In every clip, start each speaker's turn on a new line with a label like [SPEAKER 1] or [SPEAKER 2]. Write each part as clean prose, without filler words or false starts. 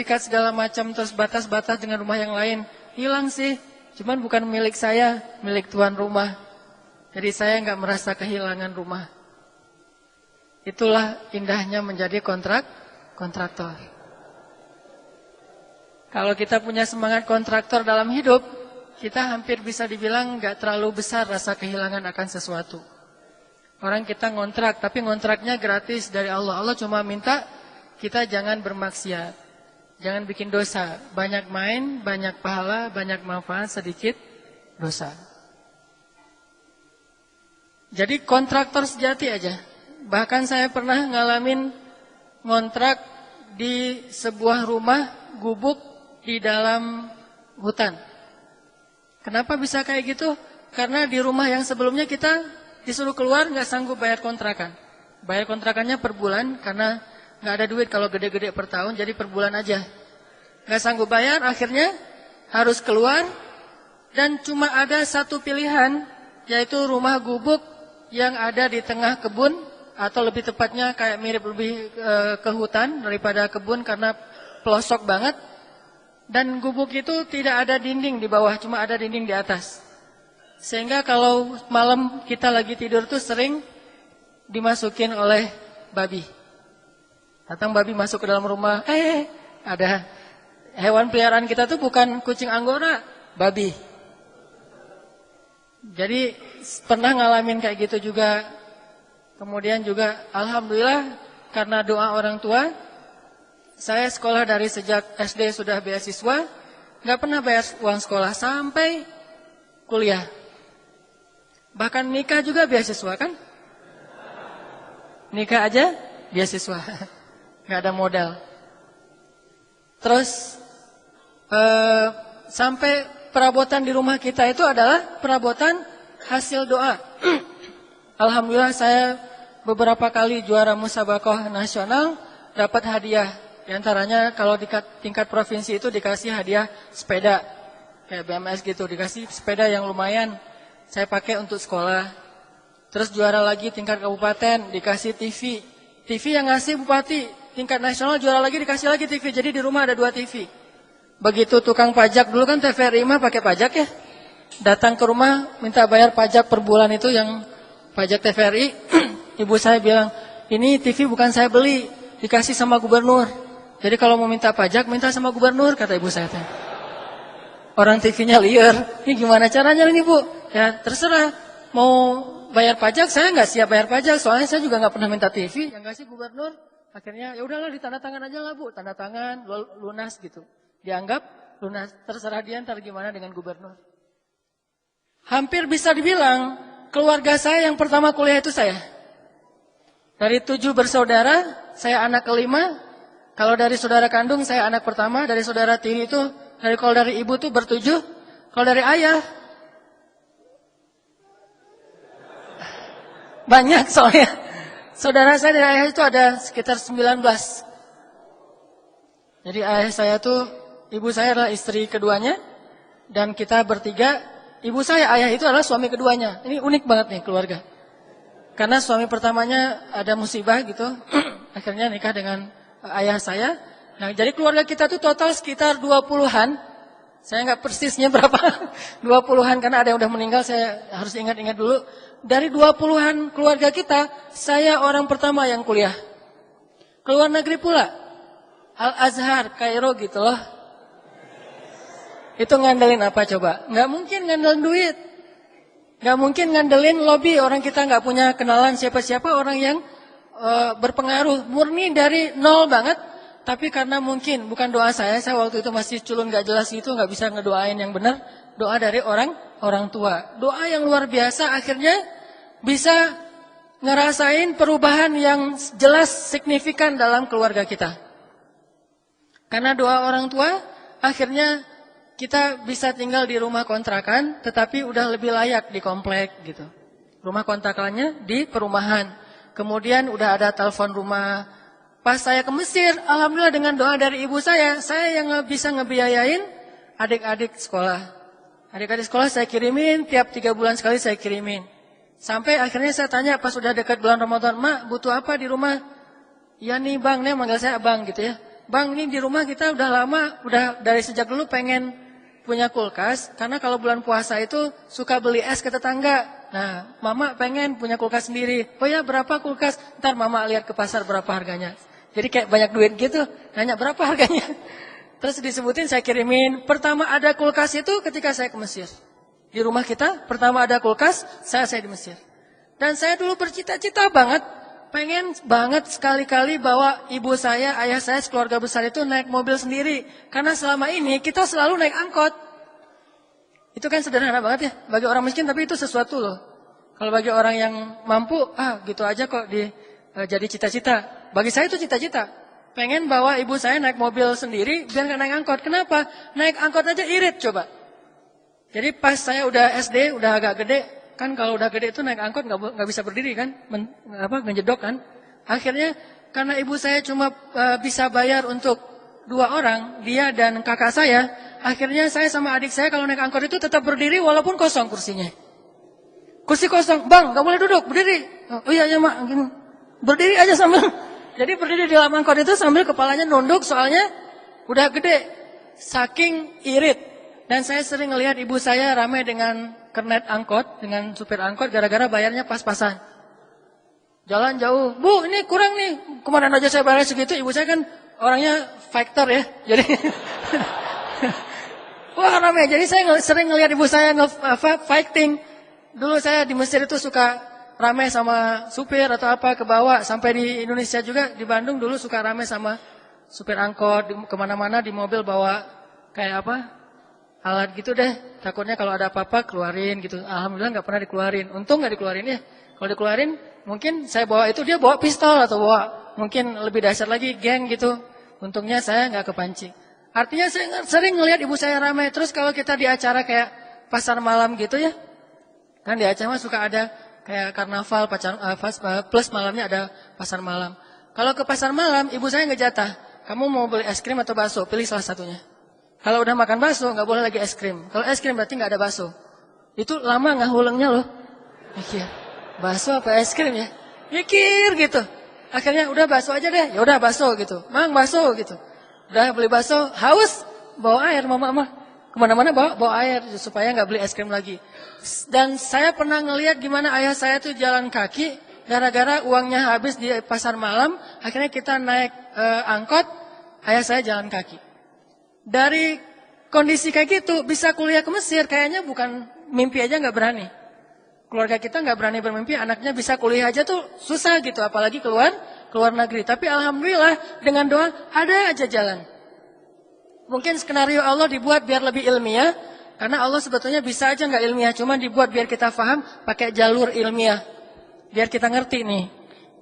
[SPEAKER 1] sertifikat segala macam, terus batas-batas dengan rumah yang lain. Hilang sih, cuman bukan milik saya, milik tuan rumah. Jadi saya nggak merasa kehilangan rumah. Itulah indahnya menjadi kontraktor. Kalau kita punya semangat kontraktor dalam hidup, kita hampir bisa dibilang nggak terlalu besar rasa kehilangan akan sesuatu. Orang kita ngontrak, tapi ngontraknya gratis dari Allah. Allah cuma minta kita jangan bermaksiat, jangan bikin dosa. Banyak main, banyak pahala, banyak manfaat, sedikit dosa. Jadi kontraktor sejati aja. Bahkan saya pernah ngalamin ngontrak di sebuah rumah gubuk di dalam hutan. Kenapa bisa kayak gitu? Karena di rumah yang sebelumnya kita disuruh keluar, nggak sanggup bayar kontrakan. Bayar kontrakannya per bulan karena nggak ada duit kalau gede-gede per tahun, jadi per bulan aja. Nggak sanggup bayar, akhirnya harus keluar dan cuma ada satu pilihan, yaitu rumah gubuk yang ada di tengah kebun atau lebih tepatnya kayak mirip lebih ke hutan daripada kebun karena pelosok banget. Dan gubuk itu tidak ada dinding di bawah, cuma ada dinding di atas. Sehingga kalau malam kita lagi tidur tuh sering dimasukin oleh babi. Datang babi masuk ke dalam rumah, ada hewan peliharaan kita tuh bukan kucing anggora, babi. Jadi pernah ngalamin kayak gitu juga. Kemudian juga alhamdulillah karena doa orang tua, saya sekolah dari sejak SD sudah beasiswa, nggak pernah bayar uang sekolah sampai kuliah. Bahkan nikah juga beasiswa kan? Nikah aja beasiswa, nggak ada modal. Terus sampai perabotan di rumah kita itu adalah perabotan hasil doa. Alhamdulillah saya beberapa kali juara musabaqah nasional dapat hadiah. Di antaranya kalau di tingkat provinsi itu dikasih hadiah sepeda kayak BMS gitu, dikasih sepeda yang lumayan. Saya pakai untuk sekolah. Terus juara lagi tingkat kabupaten dikasih TV. TV yang ngasih bupati. Tingkat nasional juara lagi dikasih lagi TV. Jadi di rumah ada 2 TV. Begitu tukang pajak dulu kan TVRI mah pakai pajak ya. Datang ke rumah minta bayar pajak per bulan itu yang pajak TVRI. Ibu saya bilang, ini TV bukan saya beli, dikasih sama gubernur. Jadi kalau mau minta pajak minta sama gubernur, kata ibu saya. Orang TV-nya liar. Ini gimana caranya ini Bu? Ya terserah, mau bayar pajak, saya nggak siap bayar pajak, soalnya saya juga nggak pernah minta TV, yang kasih gubernur. Akhirnya ya udahlah ditanda tangan aja lah Bu, tanda tangan lunas gitu. Dianggap lunas, terserah dia ntar gimana dengan gubernur. Hampir bisa dibilang keluarga saya yang pertama kuliah itu saya. Dari 7 bersaudara, saya anak kelima. Kalau dari saudara kandung saya anak pertama, dari saudara tiri itu, kalau dari ibu tuh ber-7, kalau dari ayah banyak soalnya. Saudara saya dari ayah itu ada sekitar 19. Jadi ayah saya tuh, ibu saya adalah istri keduanya, dan kita bertiga, ibu saya, ayah itu adalah suami keduanya. Ini unik banget nih keluarga. Karena suami pertamanya ada musibah gitu, akhirnya nikah dengan ayah saya. Nah jadi keluarga kita tuh total sekitar 20-an. Saya nggak persisnya berapa, 20-an karena ada yang udah meninggal, saya harus ingat-ingat dulu. Dari 20-an keluarga kita, saya orang pertama yang kuliah. Keluar negeri pula. Al-Azhar, Kairo gitu loh. Itu ngandelin apa coba? Nggak mungkin ngandelin duit. Nggak mungkin ngandelin lobby. Orang kita nggak punya kenalan siapa-siapa orang yang berpengaruh. Murni dari nol banget. Tapi karena mungkin, bukan doa saya waktu itu masih culun nggak jelas gitu, nggak bisa ngedoain yang benar. Doa dari orang tua. Doa yang luar biasa akhirnya bisa ngerasain perubahan yang jelas signifikan dalam keluarga kita. Karena doa orang tua, akhirnya kita bisa tinggal di rumah kontrakan, tetapi udah lebih layak di komplek gitu. Rumah kontrakannya di perumahan. Kemudian udah ada telepon rumah. Pas saya ke Mesir, alhamdulillah dengan doa dari ibu saya yang bisa ngebiayain adik-adik sekolah. Adik-adik sekolah saya kirimin, tiap 3 bulan sekali saya kirimin. Sampai akhirnya saya tanya pas sudah dekat bulan Ramadan, "Mak, butuh apa di rumah?" "Ya nih bang," dia manggil saya abang gitu ya. Bang, ini di rumah kita udah lama, udah dari sejak dulu pengen punya kulkas, karena kalau bulan puasa itu suka beli es ke tetangga. Nah, mama pengen punya kulkas sendiri. Oh ya, berapa kulkas? Ntar mama lihat ke pasar berapa harganya. Jadi kayak banyak duit gitu, nanya berapa harganya. Terus disebutin, saya kirimin. Pertama ada kulkas itu ketika saya ke Mesir. Di rumah kita, pertama ada kulkas, saya di Mesir. Dan saya dulu bercita-cita banget, pengen banget sekali-kali bawa ibu saya, ayah saya, keluarga besar itu naik mobil sendiri. Karena selama ini kita selalu naik angkot. Itu kan sederhana banget ya, bagi orang miskin, tapi itu sesuatu loh. Kalau bagi orang yang mampu, gitu aja kok jadi cita-cita. Bagi saya itu cita-cita. Pengen bawa ibu saya naik mobil sendiri, biar nggak naik angkot. Kenapa? Naik angkot aja irit coba. Jadi pas saya udah SD, udah agak gede, kan kalau udah gede itu naik angkot nggak bisa berdiri kan, ngejedok kan. Akhirnya karena ibu saya cuma bisa bayar untuk 2 orang, dia dan kakak saya. Akhirnya saya sama adik saya kalau naik angkot itu tetap berdiri walaupun kosong kursinya. Kursi kosong, bang nggak boleh duduk, berdiri. Oh iya ya mak, gini. Berdiri aja sambil. Jadi berdiri di dalam angkot itu sambil kepalanya nunduk, soalnya udah gede, saking irit. Dan saya sering ngelihat ibu saya ramai dengan kernet angkot, dengan supir angkot, gara-gara bayarnya pas-pasan. Jalan jauh, bu ini kurang nih, kemarin aja saya bayar segitu, ibu saya kan orangnya fighter ya, jadi wah ramai. Jadi saya sering ngelihat ibu saya fighting. Dulu saya di Mesir itu suka ramai sama supir atau apa ke bawah, sampai di Indonesia juga, di Bandung dulu suka ramai sama supir angkot, kemana-mana di mobil bawa kayak apa? Alat gitu deh, takutnya kalau ada apa-apa keluarin gitu. Alhamdulillah nggak pernah dikeluarin. Untung nggak dikeluarin ya. Kalau dikeluarin, mungkin saya bawa itu dia bawa pistol atau bawa mungkin lebih dahsyat lagi geng gitu. Untungnya saya nggak kepancing. Artinya saya sering ngelihat ibu saya ramai. Terus kalau kita di acara kayak pasar malam gitu ya, kan di acara suka ada kayak karnaval, plus malamnya ada pasar malam. Kalau ke pasar malam, ibu saya ngejatah, kamu mau beli es krim atau bakso? Pilih salah satunya. Kalau udah makan bakso, nggak boleh lagi es krim. Kalau es krim berarti nggak ada bakso. Itu lama ngahulengnya loh. Mikir, bakso apa es krim ya? Mikir gitu. Akhirnya udah bakso aja deh. Ya udah bakso gitu. Mang bakso gitu. Udah beli bakso, haus, bawa air mama. Kemana-mana bawa air supaya nggak beli es krim lagi. Dan saya pernah ngelihat gimana ayah saya tuh jalan kaki, gara-gara uangnya habis di pasar malam. Akhirnya kita naik angkot, ayah saya jalan kaki. Dari kondisi kayak gitu bisa kuliah ke Mesir, kayaknya bukan mimpi aja nggak berani. Keluarga kita nggak berani bermimpi, anaknya bisa kuliah aja tuh susah gitu, apalagi keluar negeri. Tapi alhamdulillah dengan doa ada aja jalan. Mungkin skenario Allah dibuat biar lebih ilmiah, karena Allah sebetulnya bisa aja nggak ilmiah, cuma dibuat biar kita paham pakai jalur ilmiah, biar kita ngerti nih.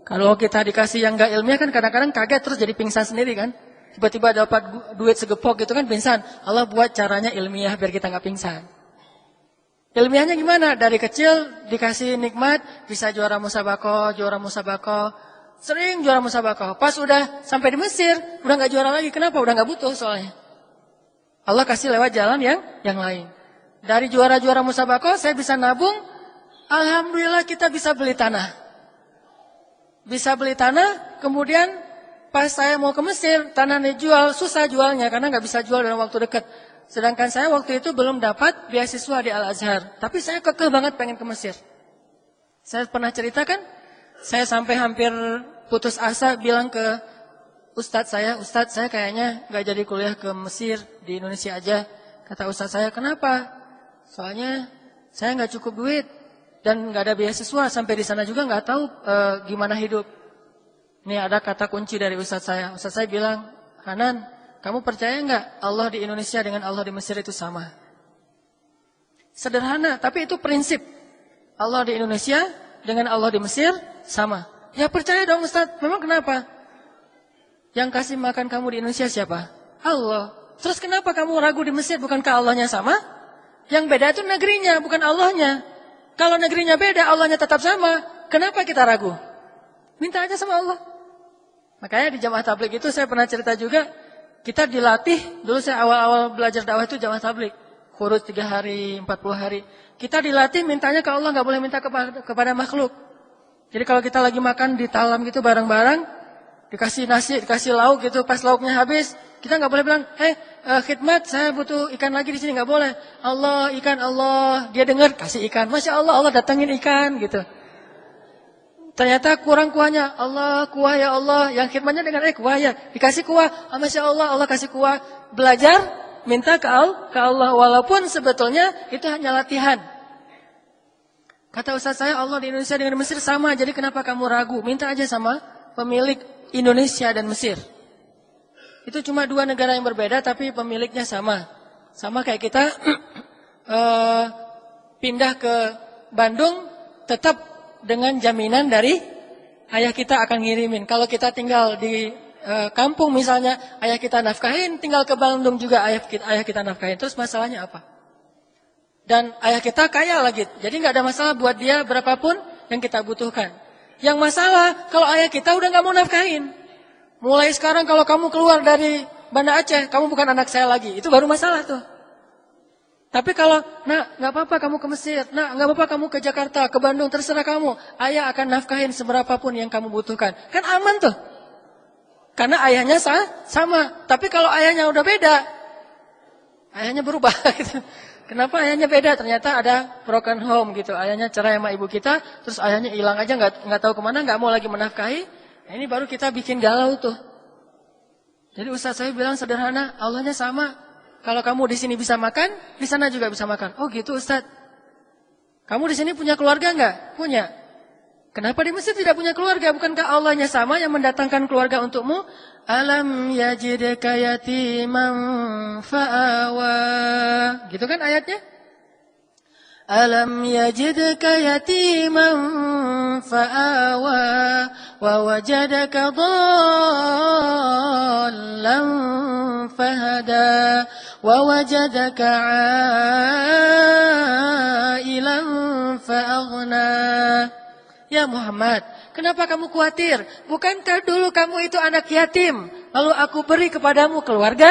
[SPEAKER 1] Kalau kita dikasih yang nggak ilmiah kan kadang-kadang kaget terus jadi pingsan sendiri kan. Tiba-tiba dapat duit segepok gitu kan pingsan. Allah buat caranya ilmiah biar kita nggak pingsan. Ilmiahnya gimana? Dari kecil dikasih nikmat, bisa juara musabakoh. Sering juara musabakoh. Pas udah sampai di Mesir, udah nggak juara lagi. Kenapa? Udah nggak butuh soalnya. Allah kasih lewat jalan yang lain. Dari juara-juara musabakoh, saya bisa nabung. Alhamdulillah kita bisa beli tanah. Kemudian pas saya mau ke Mesir, tanahnya dijual, susah jualnya karena nggak bisa jual dalam waktu dekat. Sedangkan saya waktu itu belum dapat beasiswa di Al-Azhar. Tapi saya kekeh banget pengen ke Mesir. Saya pernah cerita kan, saya sampai hampir putus asa bilang ke Ustadz saya kayaknya nggak jadi kuliah ke Mesir, di Indonesia aja. Kata Ustadz saya, kenapa? Soalnya saya nggak cukup duit dan nggak ada beasiswa, sampai di sana juga nggak tahu gimana hidup. Ini ada kata kunci dari Ustadz saya. Ustadz saya bilang, Hanan, kamu percaya nggak Allah di Indonesia dengan Allah di Mesir itu sama? Sederhana, tapi itu prinsip. Allah di Indonesia dengan Allah di Mesir sama. Ya percaya dong Ustadz, memang kenapa? Yang kasih makan kamu di Indonesia siapa? Allah. Terus kenapa kamu ragu di Mesir, bukankah Allahnya sama? Yang beda itu negerinya, bukan Allahnya. Kalau negerinya beda, Allahnya tetap sama. Kenapa kita ragu? Minta aja sama Allah. Makanya di jamaah tabligh itu saya pernah cerita juga, kita dilatih, dulu saya awal-awal belajar dakwah itu jamaah tabligh, khuruz 3 hari, 40 hari. Kita dilatih mintanya ke Allah, nggak boleh minta kepada makhluk. Jadi kalau kita lagi makan di talam gitu bareng-bareng, Dikasih nasi, dikasih lauk gitu, pas lauknya habis, kita nggak boleh bilang, khidmat, saya butuh ikan lagi di sini, nggak boleh. Allah, ikan Allah, dia dengar, kasih ikan. Masya Allah, Allah datangin ikan gitu. Ternyata kurang kuahnya, Allah, kuah ya Allah. Yang khidmatnya dengan kuah ya, dikasih kuah. Masya Allah, Allah kasih kuah. Belajar, minta ke Allah. Walaupun sebetulnya itu hanya latihan. Kata Ustaz saya, Allah di Indonesia dengan Mesir sama, jadi kenapa kamu ragu? Minta aja sama pemilik Indonesia dan Mesir. Itu cuma dua negara yang berbeda, tapi pemiliknya sama. Sama kayak kita pindah ke Bandung, tetap dengan jaminan dari ayah kita akan ngirimin. Kalau kita tinggal di kampung misalnya, ayah kita nafkahin, tinggal ke Bandung juga ayah kita nafkahin. Terus masalahnya apa? Dan ayah kita kaya lagi, jadi nggak ada masalah buat dia berapapun yang kita butuhkan. Yang masalah, kalau ayah kita udah nggak mau nafkahin. Mulai sekarang kalau kamu keluar dari Banda Aceh, kamu bukan anak saya lagi. Itu baru masalah tuh. Tapi kalau, nak, nggak apa-apa kamu ke Mesir, nak, nggak apa-apa kamu ke Jakarta, ke Bandung, terserah kamu. Ayah akan nafkahin seberapapun yang kamu butuhkan. Kan aman tuh. Karena ayahnya sama. Tapi kalau ayahnya udah beda, ayahnya berubah gitu. Kenapa ayahnya beda? Ternyata ada broken home gitu. Ayahnya cerai sama ibu kita, terus ayahnya hilang aja, nggak tahu kemana, nggak mau lagi menafkahi. Nah, ini baru kita bikin galau tuh. Jadi Ustaz saya bilang sederhana, Allahnya sama. Kalau kamu di sini bisa makan, di sana juga bisa makan. Oh gitu Ustaz. Kamu di sini punya keluarga nggak? Punya. Kenapa di Mesir tidak punya keluarga? Bukankah Allahnya sama yang mendatangkan keluarga untukmu? Alam yajidka yatiman fa'awa. Gitu kan ayatnya? Alam yajidka yatiman fa'awa wa wajadaka dhallan fahada wa wajadaka 'ailan fa'aghna. Ya Muhammad, kenapa kamu khawatir? Bukankah dulu kamu itu anak yatim, lalu aku beri kepadamu keluarga?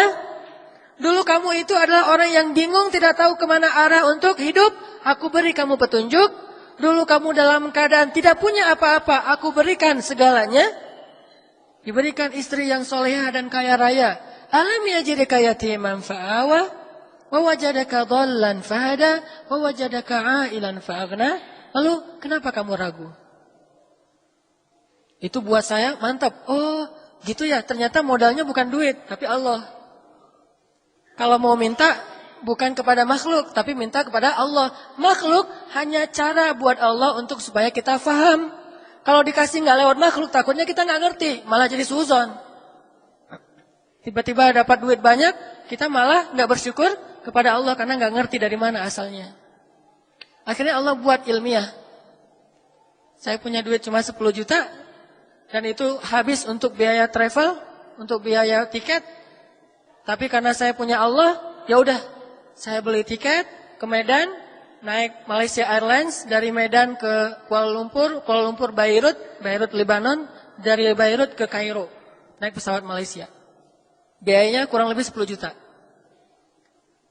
[SPEAKER 1] Dulu kamu itu adalah orang yang bingung, tidak tahu kemana arah untuk hidup, aku beri kamu petunjuk. Dulu kamu dalam keadaan tidak punya apa-apa, aku berikan segalanya. Diberikan istri yang solehah dan kaya raya. Alam yajidka yatiman fa'awa, wa wajadaka dhallan fahada, wa wajadaka 'ailan fa'aghna. Lalu kenapa kamu ragu? Itu buat saya mantap. Oh gitu ya, ternyata modalnya bukan duit, tapi Allah. Kalau mau minta bukan kepada makhluk, tapi minta kepada Allah. Makhluk hanya cara buat Allah untuk supaya kita faham. Kalau dikasih nggak lewat makhluk, takutnya kita nggak ngerti, malah jadi suzon. Tiba-tiba dapat duit banyak, kita malah nggak bersyukur kepada Allah karena nggak ngerti dari mana asalnya. Akhirnya Allah buat ilmiah. Saya punya duit cuma 10 juta, dan itu habis untuk biaya travel, untuk biaya tiket. Tapi karena saya punya Allah, ya udah, saya beli tiket ke Medan, naik Malaysia Airlines dari Medan ke Kuala Lumpur Beirut Lebanon, dari Beirut ke Kairo, naik pesawat Malaysia. Biayanya kurang lebih 10 juta.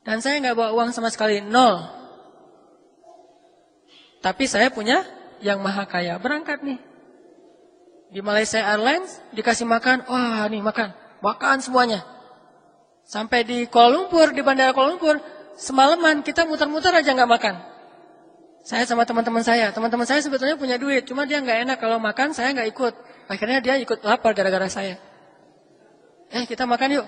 [SPEAKER 1] Dan saya nggak bawa uang sama sekali, 0. Tapi saya punya yang maha kaya, berangkat nih. Di Malaysia Airlines dikasih makan, wah nih makan semuanya. Sampai di Kuala Lumpur, di bandara Kuala Lumpur, semalaman kita muter-muter aja nggak makan. Saya sama teman-teman saya sebetulnya punya duit, cuma dia nggak enak kalau makan, saya nggak ikut. Akhirnya dia ikut lapar gara-gara saya. Kita makan yuk.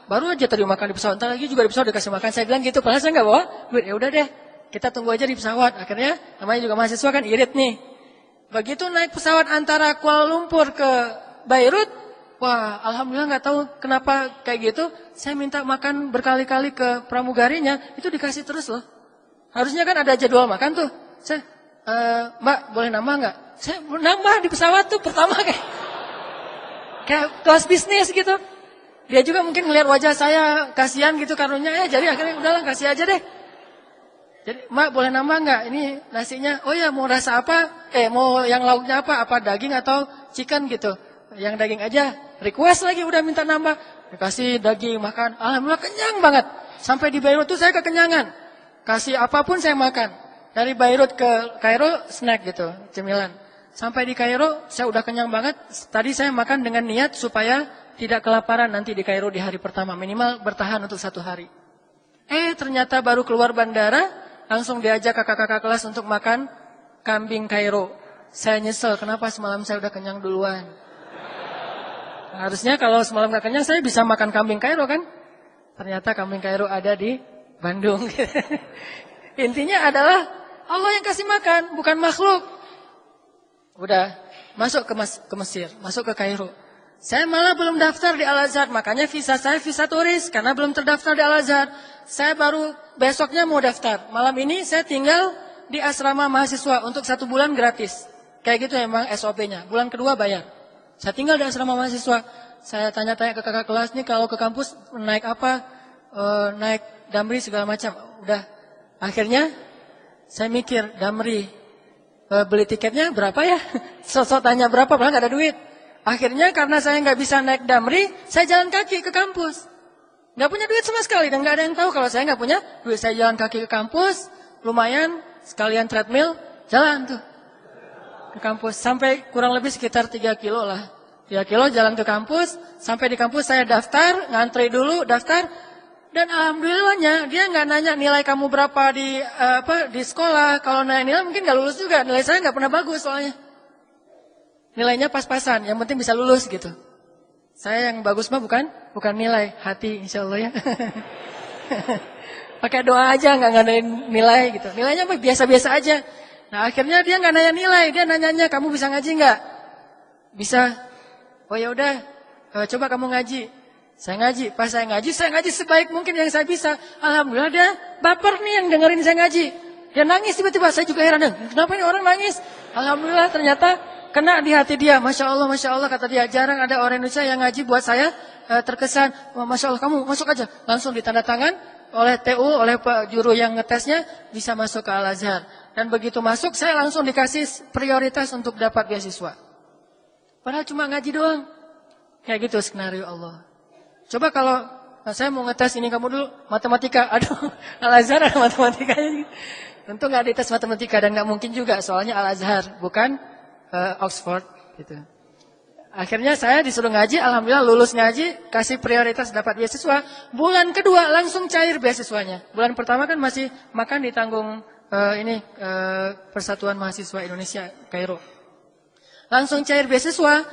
[SPEAKER 1] Baru aja tadi makan di pesawat, ntar lagi juga di pesawat dikasih makan. Saya bilang gitu, padahal saya nggak bawa duit. Ya udah deh, kita tunggu aja di pesawat. Akhirnya namanya juga mahasiswa kan irit nih. Begitu naik pesawat antara Kuala Lumpur ke Beirut, wah alhamdulillah nggak tahu kenapa kayak gitu. Saya minta makan berkali-kali ke pramugarinya, itu dikasih terus loh. Harusnya kan ada jadwal makan tuh. Saya, Mbak boleh nambah nggak? Saya nambah di pesawat tuh pertama kayak kelas bisnis gitu. Dia juga mungkin ngelihat wajah saya kasihan gitu karunya ya, jadi akhirnya udahlah kasih aja deh. Jadi, Mbak boleh nambah nggak? Ini nasinya, oh ya mau rasa apa? Mau yang lauknya apa? Apa daging atau chicken gitu? Yang daging aja. Request lagi udah minta nambah. Dikasih daging makan. Alhamdulillah kenyang banget. Sampai di Beirut tuh saya kekenyangan. Kasih apapun saya makan. Dari Beirut ke Kairo snack gitu, cemilan. Sampai di Kairo, saya udah kenyang banget. Tadi saya makan dengan niat supaya tidak kelaparan nanti di Kairo di hari pertama. Minimal bertahan untuk 1 hari. Ternyata baru keluar bandara, langsung diajak kakak-kakak kelas untuk makan kambing Kairo. Saya nyesel, kenapa semalam saya udah kenyang duluan. Harusnya kalau semalam gak kenyang, saya bisa makan kambing Kairo kan? Ternyata kambing Kairo ada di Bandung. Intinya adalah Allah yang kasih makan, bukan makhluk. Udah masuk ke Mesir, masuk ke Kairo. Saya malah belum daftar di Al-Azhar, makanya visa saya visa turis karena belum terdaftar di Al-Azhar. Saya baru besoknya mau daftar. Malam ini saya tinggal di asrama mahasiswa untuk 1 bulan gratis. Kayak gitu emang SOP-nya. Bulan kedua bayar. Saya tinggal di asrama mahasiswa. Saya tanya-tanya ke kakak kelas nih kalau ke kampus naik apa, naik Damri segala macam. Udah. Akhirnya saya mikir Damri. Beli tiketnya berapa ya? Sosok tanya berapa, padahal gak ada duit. Akhirnya karena saya nggak bisa naik Damri, saya jalan kaki ke kampus. Nggak punya duit sama sekali dan nggak ada yang tahu kalau saya nggak punya duit. Saya jalan kaki ke kampus, lumayan sekalian treadmill, jalan tuh ke kampus sampai kurang lebih sekitar 3 kilo lah. 3 kilo jalan ke kampus, sampai di kampus saya daftar, ngantri dulu, daftar. Dan alhamdulillahnya dia nggak nanya nilai kamu berapa di sekolah. Kalau nanya nilai mungkin nggak lulus juga. Nilai saya nggak pernah bagus soalnya. Nilainya pas-pasan, yang penting bisa lulus gitu. Saya yang bagus mah bukan nilai, hati insya Allah ya. Pakai doa aja nggak ngadain nilai gitu. Nilainya mah biasa-biasa aja. Nah akhirnya dia nggak nanya nilai, dia nanyanya kamu bisa ngaji nggak? Bisa. Oh ya udah, coba kamu ngaji. Saya ngaji, pas saya ngaji sebaik mungkin yang saya bisa. Alhamdulillah dia baper nih yang dengerin saya ngaji. Dia nangis tiba-tiba, saya juga heran. Kenapa ini orang nangis? Alhamdulillah ternyata kena di hati dia. Masya Allah kata dia. Jarang ada orang Indonesia yang ngaji buat saya terkesan. Masya Allah kamu masuk aja. Langsung ditanda tangan oleh TU, oleh juru yang ngetesnya. Bisa masuk ke Al-Azhar. Dan begitu masuk saya langsung dikasih prioritas untuk dapat beasiswa. Padahal cuma ngaji doang. Kayak gitu skenario Allah. Coba kalau saya mau ngetes ini kamu dulu matematika, aduh Al-Azhar ada matematikanya. Tentu nggak dites matematika dan nggak mungkin juga soalnya Al-Azhar bukan Oxford gitu. Akhirnya saya disuruh ngaji, alhamdulillah lulus ngaji, kasih prioritas dapat beasiswa. Bulan kedua langsung cair beasiswanya. Bulan pertama kan masih makan ditanggung Persatuan Mahasiswa Indonesia Kairo. Langsung cair beasiswa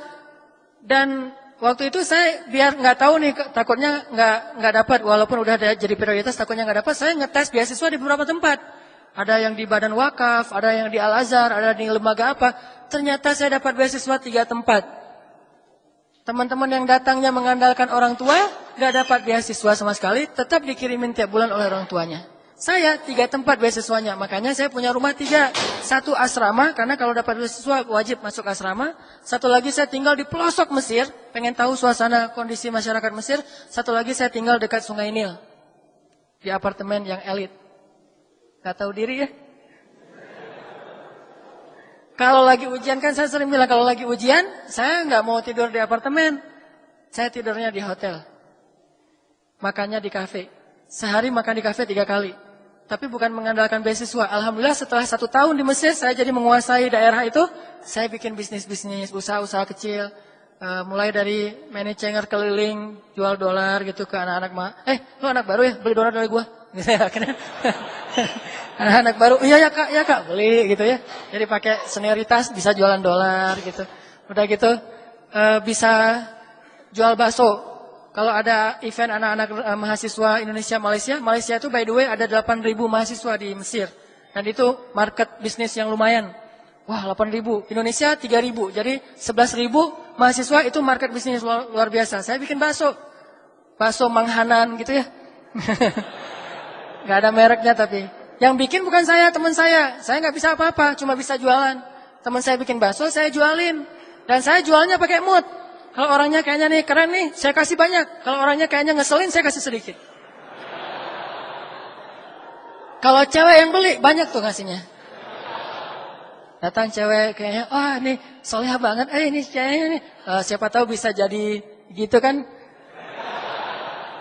[SPEAKER 1] dan waktu itu saya biar nggak tahu nih, takutnya nggak dapat, walaupun udah jadi prioritas, takutnya nggak dapat. Saya ngetes beasiswa di beberapa tempat. Ada yang di Badan Wakaf, ada yang di Al-Azhar, ada di lembaga apa. Ternyata saya dapat beasiswa 3 tempat. Teman-teman yang datangnya mengandalkan orang tua, nggak dapat beasiswa sama sekali, tetap dikirimin tiap bulan oleh orang tuanya. Saya 3 tempat beasiswanya, makanya saya punya rumah 3. 1 asrama, karena kalau dapat beasiswa wajib masuk asrama. 1 lagi saya tinggal di pelosok Mesir, pengen tahu suasana kondisi masyarakat Mesir. 1 lagi saya tinggal dekat Sungai Nil, di apartemen yang elit. Gak tahu diri ya. Kalau lagi ujian kan saya sering bilang, kalau lagi ujian, saya nggak mau tidur di apartemen. Saya tidurnya di hotel. Makannya di kafe. Sehari makan di kafe 3 kali. Tapi bukan mengandalkan beasiswa. Alhamdulillah setelah 1 tahun di Mesir, saya jadi menguasai daerah itu. Saya bikin bisnis-bisnis, usaha-usaha kecil. Mulai dari manajer keliling, jual dolar gitu ke anak-anak. Lu anak baru ya? Beli dolar dari gua. Anak-anak baru, iya ya kak, beli gitu ya. Jadi pakai senioritas bisa jualan dolar gitu. Udah gitu bisa jual bakso. Kalau ada event anak-anak mahasiswa Indonesia Malaysia itu by the way ada 8.000 mahasiswa di Mesir. Dan itu market bisnis yang lumayan. Wah 8.000, Indonesia 3.000. Jadi 11.000 mahasiswa itu market bisnis luar biasa. Saya bikin bakso Manghanan gitu ya. Gak ada mereknya tapi. Yang bikin bukan saya, teman saya. Saya nggak bisa apa-apa, cuma bisa jualan. Teman saya bikin bakso, saya jualin. Dan saya jualnya pakai mood. Kalau orangnya kayaknya nih keren nih, saya kasih banyak. Kalau orangnya kayaknya ngeselin, saya kasih sedikit. Kalau cewek yang beli, banyak tuh ngasihnya. Datang cewek kayaknya, wah nih solehah banget, ini ceweknya nih. Siapa tahu bisa jadi gitu kan.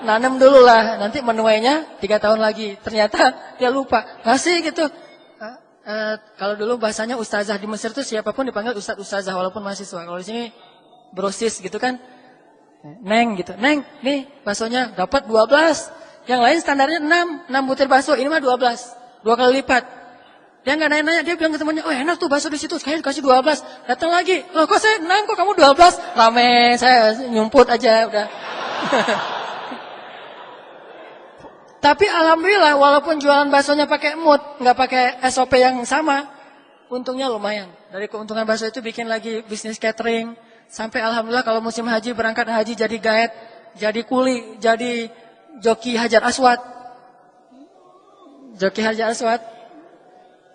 [SPEAKER 1] Nanam dulu lah, nanti menuainya 3 tahun lagi. Ternyata dia lupa, ngasih gitu. Kalau dulu bahasanya ustazah di Mesir tuh siapapun dipanggil ustazah walaupun mahasiswa. Kalau di sini brosis gitu kan. Neng gitu. Neng, nih baksonya dapat 12. Yang lain standarnya 6 butir bakso. Ini mah 12. 2 kali lipat. Dia nggak nanya-nanya, dia bilang ke temannya, "Oh, enak tuh bakso di situ, sekali dikasih 12." Datang lagi. "Loh, kok saya 6, kok kamu 12?" Rame, saya nyumput aja udah. Tapi alhamdulillah walaupun jualan baksonya pakai mood, nggak pakai SOP yang sama, untungnya lumayan. Dari keuntungan bakso itu bikin lagi bisnis catering. Sampai alhamdulillah kalau musim haji berangkat haji jadi guide, jadi kuli, jadi joki Hajar Aswad. Joki Hajar Aswad.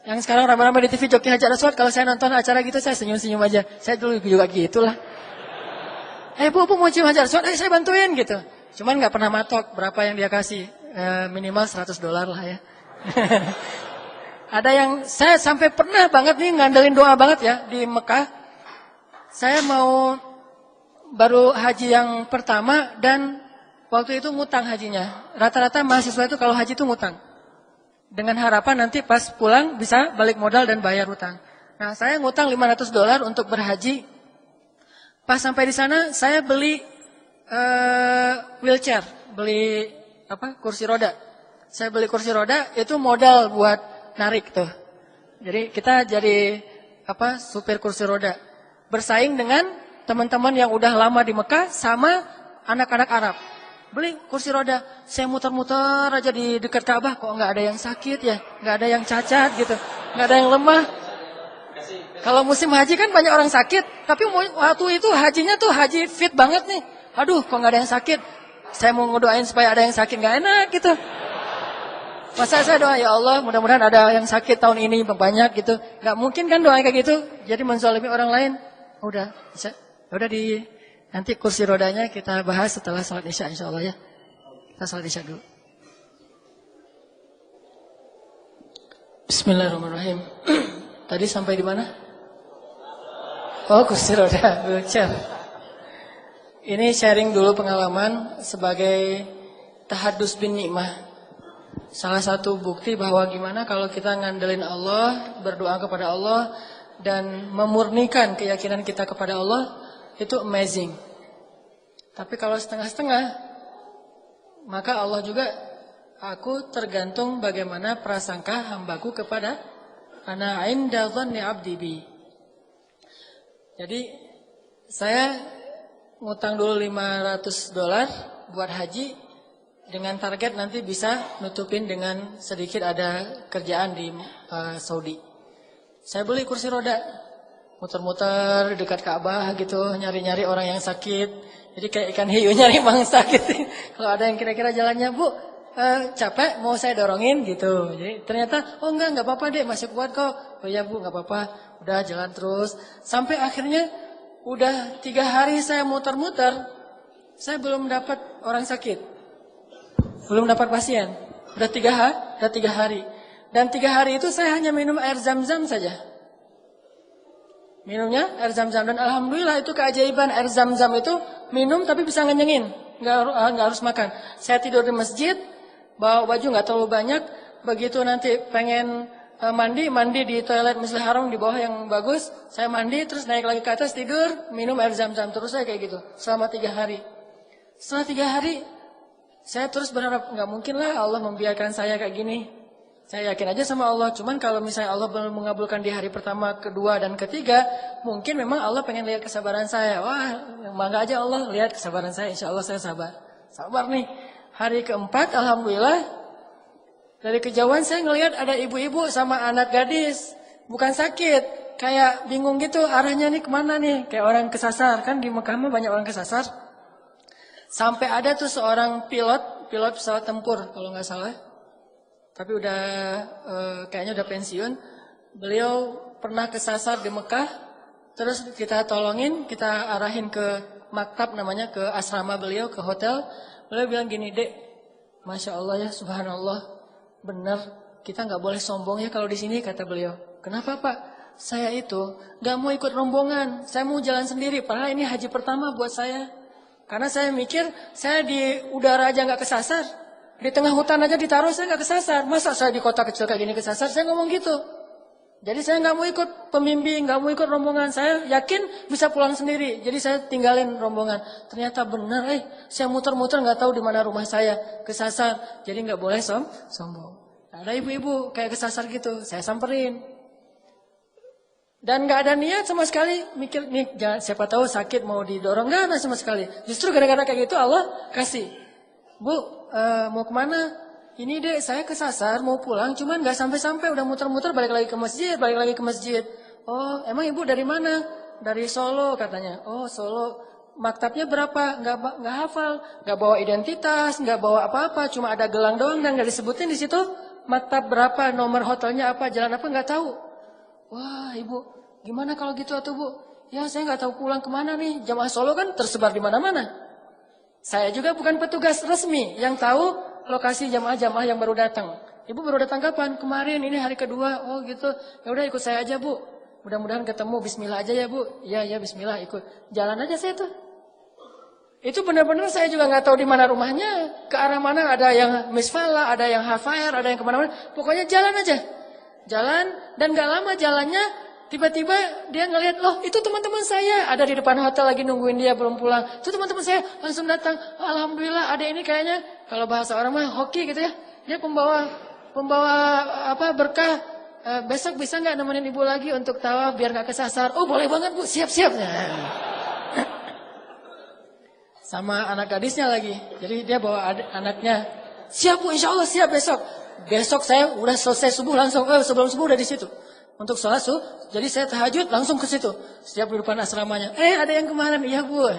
[SPEAKER 1] Yang sekarang ramai-ramai di TV joki Hajar Aswad, kalau saya nonton acara gitu saya senyum-senyum aja. Saya dulu juga gitulah. Bu mau cium Hajar Aswad, saya bantuin gitu. Cuman nggak pernah matok berapa yang dia kasih. Minimal $100 lah ya. Ada yang saya sampai pernah banget nih ngandelin doa banget ya di Mekah. Saya mau baru haji yang pertama dan waktu itu ngutang hajinya. Rata-rata mahasiswa itu kalau haji itu ngutang. Dengan harapan nanti pas pulang bisa balik modal dan bayar hutang. Nah, saya ngutang $500 untuk berhaji. Pas sampai di sana saya beli wheelchair, beli kursi roda. Saya beli kursi roda itu modal buat narik tuh. Jadi kita jadi supir kursi roda. Bersaing dengan teman-teman yang udah lama di Mekah sama anak-anak Arab. Beli kursi roda, saya muter-muter aja di dekat Ka'bah, kok nggak ada yang sakit ya, nggak ada yang cacat gitu, nggak ada yang lemah. Kalau musim haji kan banyak orang sakit, tapi waktu itu hajinya tuh haji fit banget nih. Aduh, kok nggak ada yang sakit. Saya mau ngedoain supaya ada yang sakit, nggak enak gitu. Masa saya doa, ya Allah mudah-mudahan ada yang sakit tahun ini banyak gitu. Nggak mungkin kan doa kayak gitu, jadi menzalimi orang lain. Udah nanti kursi rodanya kita bahas setelah salat isya insyaallah ya. Kita salat isya dulu. Bismillahirrahmanirrahim. Tadi sampai di mana? Oh, kursi roda, wheelchair. Ini sharing dulu pengalaman sebagai tahadus bin nikmah. Salah satu bukti bahwa gimana kalau kita ngandelin Allah, berdoa kepada Allah dan memurnikan keyakinan kita kepada Allah, itu amazing. Tapi kalau setengah-setengah, maka Allah juga, aku tergantung bagaimana prasangka hambaku kepada ana inda dhanni abdi bi. Jadi saya ngutang dulu $500 buat haji dengan target nanti bisa nutupin dengan sedikit ada kerjaan di Saudi. Saya beli kursi roda, muter-muter dekat Ka'bah gitu, nyari-nyari orang yang sakit. Jadi kayak ikan hiu nyari mangsa gitu. Kalau ada yang kira-kira jalannya, "Bu, capek mau saya dorongin gitu." Jadi ternyata, "Oh enggak apa-apa deh, masih kuat kok." "Oh ya Bu, enggak apa-apa." Udah jalan terus. Sampai akhirnya udah 3 hari saya muter-muter, saya belum dapat orang sakit. Belum dapat pasien. Udah 3 hari. Dan 3 hari itu saya hanya minum air zam-zam saja. Minumnya air zam-zam. Dan alhamdulillah itu keajaiban air zam-zam itu minum tapi bisa ngenyengin. Nggak harus makan. Saya tidur di masjid, bawa baju nggak terlalu banyak. Begitu nanti pengen mandi di toilet Masjidil Haram di bawah yang bagus. Saya mandi terus naik lagi ke atas tidur, minum air zam-zam. Terus saya kayak gitu selama 3 hari. Setelah 3 hari saya terus berharap nggak mungkin lah Allah membiarkan saya kayak gini. Saya yakin aja sama Allah. Cuman kalau misalnya Allah belum mengabulkan di hari pertama, kedua, dan ketiga, mungkin memang Allah pengen lihat kesabaran saya. Wah, bangga aja Allah lihat kesabaran saya. Insya Allah saya sabar. Sabar nih. Hari keempat, alhamdulillah, dari kejauhan saya ngelihat ada ibu-ibu sama anak gadis. Bukan sakit, kayak bingung gitu arahnya nih kemana nih. Kayak orang kesasar. Kan di Mekah mah banyak orang kesasar. Sampai ada tuh seorang pilot pesawat tempur kalau nggak salah. Tapi udah kayaknya udah pensiun. Beliau pernah kesasar di Mekah. Terus kita tolongin, kita arahin ke maktab namanya, ke asrama beliau, ke hotel. Beliau bilang gini, "Dek, Masya Allah ya, subhanallah, benar kita nggak boleh sombong ya kalau di sini," kata beliau. "Kenapa Pak? Saya itu nggak mau ikut rombongan, saya mau jalan sendiri. Padahal ini haji pertama buat saya. Karena saya mikir saya di udara aja nggak kesasar. Di tengah hutan aja ditaruh saya nggak kesasar. Masa saya di kota kecil kayak gini kesasar?" Saya ngomong gitu. Jadi saya nggak mau ikut pembimbing, nggak mau ikut rombongan. Saya yakin bisa pulang sendiri. Jadi saya tinggalin rombongan. Ternyata benar, saya muter-muter nggak tahu di mana rumah saya, kesasar. Jadi nggak boleh sombong. Ada ibu-ibu kayak kesasar gitu, saya samperin. Dan nggak ada niat sama sekali mikir nih, siapa tahu sakit mau didorong, nggak ada sama sekali. Justru gara-gara kayak gitu Allah kasih. Bu, mau kemana? Ini deh saya kesasar mau pulang, cuman nggak sampai-sampai udah muter-muter balik lagi ke masjid. Oh, emang ibu dari mana? Dari Solo katanya. Oh, Solo. Maktabnya berapa? Nggak hafal, nggak bawa identitas, nggak bawa apa-apa, cuma ada gelang doang dan nggak disebutin di situ. Maktab berapa? Nomor hotelnya apa? Jalan apa? Nggak tahu. Wah, ibu, gimana kalau gitu atuh bu? Ya saya nggak tahu pulang kemana nih. Jamaah Solo kan tersebar di mana-mana. Saya juga bukan petugas resmi yang tahu lokasi jamaah-jamaah yang baru datang. Ibu baru datang kapan? Kemarin, ini hari kedua. Oh gitu. Ya udah ikut saya aja bu. Mudah-mudahan ketemu. Bismillah aja ya bu. Ya Bismillah ikut. Jalan aja saya tuh. Itu benar-benar saya juga nggak tahu di mana rumahnya. Ke arah mana ada yang misfala, ada yang hafair, ada yang kemana-mana. Pokoknya jalan aja. Jalan dan nggak lama jalannya. Tiba-tiba dia ngelihat, loh itu teman-teman saya ada di depan hotel lagi nungguin dia belum pulang. Itu teman-teman saya langsung datang. Alhamdulillah ada ini kayaknya kalau bahasa orang mah hoki gitu ya. Dia pembawa berkah. Besok bisa nggak nemenin ibu lagi untuk tawaf biar nggak kesasar? Oh boleh banget bu, siap-siap. Sama anak gadisnya lagi. Jadi dia bawa anaknya. Siap bu, insya Allah siap besok. Besok saya udah selesai subuh langsung. Sebelum subuh udah di situ. Untuk sholat subuh, jadi saya tahajud langsung ke situ. Setiap di depan asramanya. Ada yang kemarin, iya bu.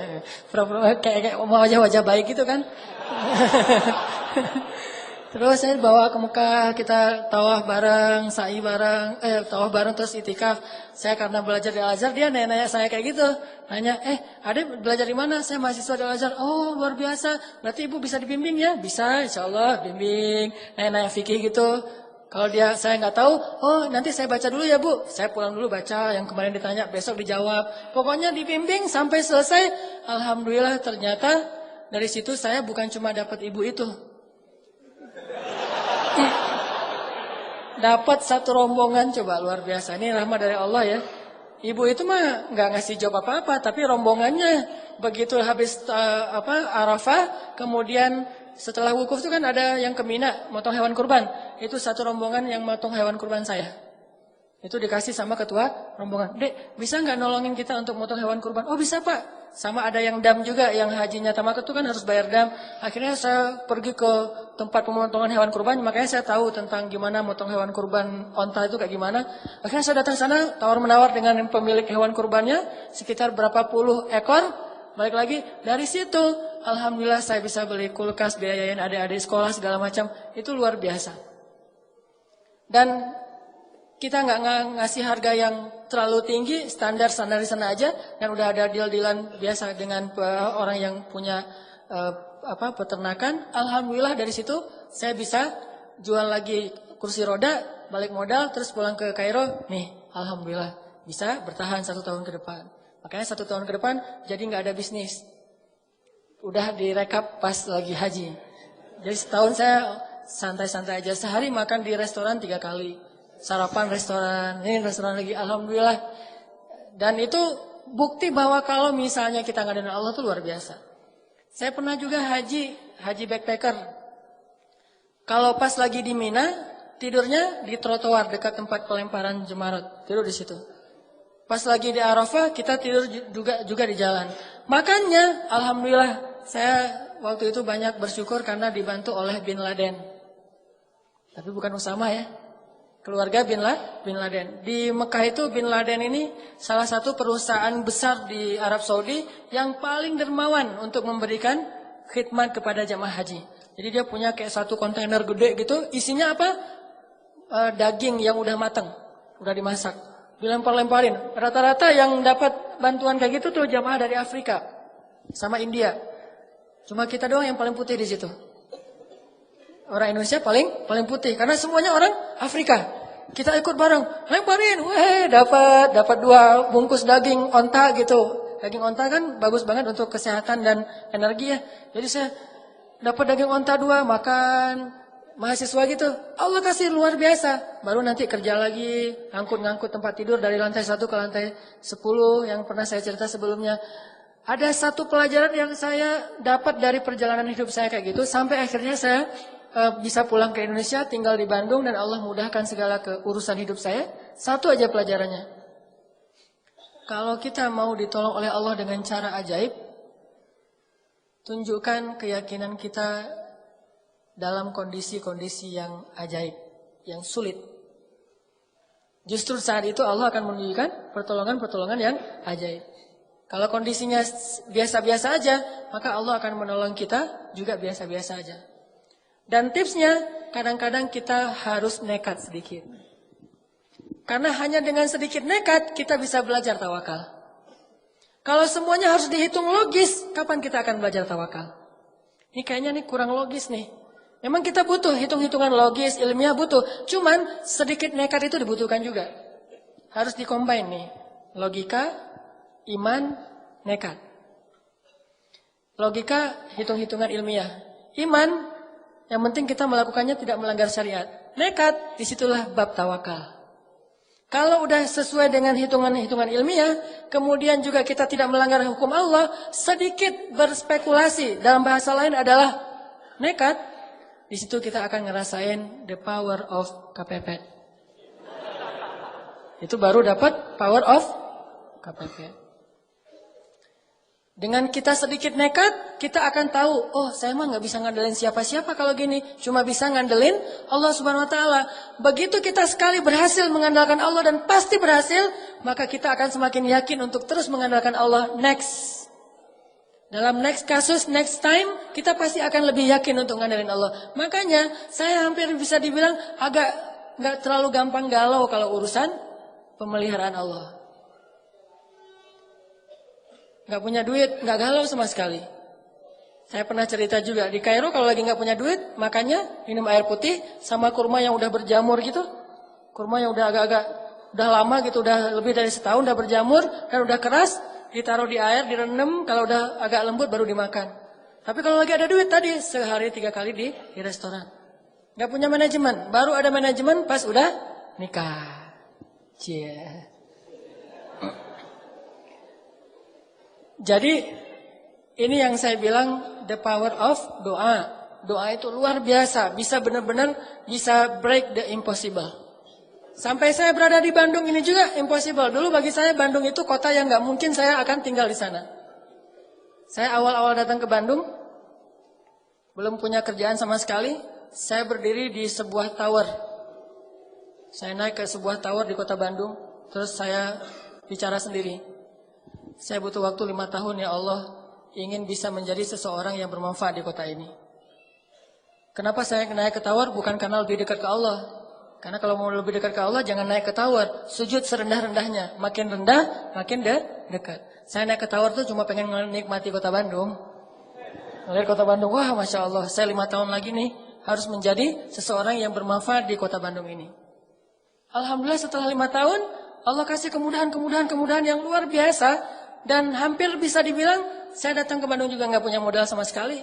[SPEAKER 1] Kayak wajah-wajah baik gitu kan. Terus saya bawa ke Mekah, kita tawaf bareng, sa'i bareng, tawaf bareng terus itikaf. Saya karena belajar di Al-Azhar, dia nanya saya kayak gitu. Nanya, adek belajar di mana? Saya mahasiswa di Al-Azhar. Oh luar biasa, berarti ibu bisa dibimbing ya? Bisa, insya Allah bimbing. Nanya fikih gitu. Kalau saya nggak tahu, nanti saya baca dulu ya bu. Saya pulang dulu baca, yang kemarin ditanya, besok dijawab. Pokoknya dibimbing sampai selesai. Alhamdulillah ternyata dari situ saya bukan cuma dapat ibu itu. Dapat satu rombongan, coba luar biasa. Ini rahmat dari Allah ya. Ibu itu mah nggak ngasih jawab apa-apa, tapi rombongannya begitu habis Arafah, kemudian setelah wukuf itu kan ada yang ke Mina, motong hewan kurban. Itu satu rombongan yang motong hewan kurban saya. Itu dikasih sama ketua rombongan. Dek, bisa nggak nolongin kita untuk motong hewan kurban? Oh bisa pak. Sama ada yang dam juga, yang hajinya tamak itu kan harus bayar dam. Akhirnya saya pergi ke tempat pemotongan hewan kurban, makanya saya tahu tentang gimana motong hewan kurban onta itu kayak gimana. Akhirnya saya datang sana, tawar-menawar dengan pemilik hewan kurbannya, sekitar berapa puluh ekor. Balik lagi, dari situ, alhamdulillah saya bisa beli kulkas, biayain adik-adik sekolah segala macam. Itu luar biasa. Dan kita nggak ngasih harga yang terlalu tinggi, standar di sana aja, dan udah ada deal-dealan biasa dengan orang yang punya peternakan. Alhamdulillah dari situ saya bisa jual lagi kursi roda, balik modal, terus pulang ke Kairo. Nih, alhamdulillah bisa bertahan 1 tahun ke depan. Makanya 1 tahun ke depan jadi nggak ada bisnis. Udah direkap pas lagi haji. Jadi setahun saya santai-santai aja, sehari makan di restoran 3 kali. Sarapan restoran, ini restoran lagi, alhamdulillah. Dan itu bukti bahwa kalau misalnya kita ngadain Allah itu luar biasa. Saya pernah juga haji backpacker. Kalau pas lagi di Mina, tidurnya di trotoar dekat tempat pelemparan jemarat, tidur di situ. Pas lagi di Arafah, kita tidur juga di jalan. Makanya, alhamdulillah, saya waktu itu banyak bersyukur karena dibantu oleh Bin Laden. Tapi bukan Usama ya. Keluarga Bin Laden. Di Mekah itu Bin Laden ini salah satu perusahaan besar di Arab Saudi yang paling dermawan untuk memberikan khidmat kepada jamaah haji. Jadi dia punya kayak satu kontainer gede gitu, isinya apa? Daging yang udah matang, udah dimasak. Dilempar-lemparin. Rata-rata yang dapat bantuan kayak gitu tuh jamaah dari Afrika sama India. Cuma kita doang yang paling putih di situ. Orang Indonesia paling putih karena semuanya orang Afrika. Kita ikut bareng, lemparin, dapat 2 bungkus daging onta gitu. Daging onta kan bagus banget untuk kesehatan dan energi ya. Jadi saya dapat daging onta 2, makan, mahasiswa gitu, Allah kasih luar biasa. Baru nanti kerja lagi, ngangkut-ngangkut tempat tidur dari lantai 1 ke lantai 10 yang pernah saya cerita sebelumnya. Ada satu pelajaran yang saya dapat dari perjalanan hidup saya kayak gitu, sampai akhirnya saya bisa pulang ke Indonesia, tinggal di Bandung, dan Allah mudahkan segala keurusan hidup saya. Satu aja pelajarannya. Kalau kita mau ditolong oleh Allah dengan cara ajaib, tunjukkan keyakinan kita dalam kondisi-kondisi yang ajaib, yang sulit. Justru saat itu Allah akan menunjukkan pertolongan-pertolongan yang ajaib. Kalau kondisinya biasa-biasa aja, maka Allah akan menolong kita juga biasa-biasa aja. Dan tipsnya, kadang-kadang kita harus nekat sedikit. Karena hanya dengan sedikit nekat, kita bisa belajar tawakal. Kalau semuanya harus dihitung logis, kapan kita akan belajar tawakal? Ini kayaknya kurang logis nih. Memang kita butuh hitung-hitungan logis, ilmiah butuh. Cuman sedikit nekat itu dibutuhkan juga. Harus dikombin nih. Logika, iman, nekat. Logika, hitung-hitungan ilmiah. Iman, yang penting kita melakukannya tidak melanggar syariat. Nekat, disitulah bab tawakal. Kalau udah sesuai dengan hitungan-hitungan ilmiah, kemudian juga kita tidak melanggar hukum Allah, sedikit berspekulasi, dalam bahasa lain adalah nekat, di situ kita akan ngerasain the power of KPP. Itu baru dapat power of KPP. Dengan kita sedikit nekat, kita akan tahu, oh saya mah nggak bisa ngandelin siapa-siapa kalau gini, cuma bisa ngandelin Allah Subhanahu Wa Taala. Begitu kita sekali berhasil mengandalkan Allah dan pasti berhasil, maka kita akan semakin yakin untuk terus mengandalkan Allah next. Dalam next kasus, next time, kita pasti akan lebih yakin untuk ngandelin Allah. Makanya saya hampir bisa dibilang agak nggak terlalu gampang galau kalau urusan pemeliharaan Allah. Gak punya duit, gak galau sama sekali. Saya pernah cerita juga, di Kairo kalau lagi gak punya duit, makanya minum air putih sama kurma yang udah berjamur gitu. Kurma yang udah agak-agak, udah lama gitu, udah lebih dari setahun udah berjamur, dan udah keras, ditaruh di air, direndam, kalau udah agak lembut baru dimakan. Tapi kalau lagi ada duit tadi, sehari 3 kali di restoran. Gak punya manajemen, baru ada manajemen pas udah nikah. Cie. Jadi ini yang saya bilang the power of doa. Doa itu luar biasa, bisa benar-benar bisa break the impossible. Sampai saya berada di Bandung ini juga impossible. Dulu bagi saya Bandung itu kota yang nggak mungkin saya akan tinggal di sana. Saya awal-awal datang ke Bandung, belum punya kerjaan sama sekali. Saya berdiri di sebuah tower. Saya naik ke sebuah tower di kota Bandung, terus saya bicara sendiri. Saya butuh waktu 5 tahun ya Allah, ingin bisa menjadi seseorang yang bermanfaat di kota ini. Kenapa saya naik ke tower? Bukan karena lebih dekat ke Allah. Karena kalau mau lebih dekat ke Allah, jangan naik ke tower. Sujud serendah-rendahnya. Makin rendah, makin dekat. Saya naik ke tower tuh cuma pengen menikmati kota Bandung. Melihat kota Bandung, wah Masya Allah, saya 5 tahun lagi nih, harus menjadi seseorang yang bermanfaat di kota Bandung ini. Alhamdulillah setelah 5 tahun, Allah kasih kemudahan-kemudahan yang luar biasa. Dan hampir bisa dibilang, saya datang ke Bandung juga nggak punya modal sama sekali.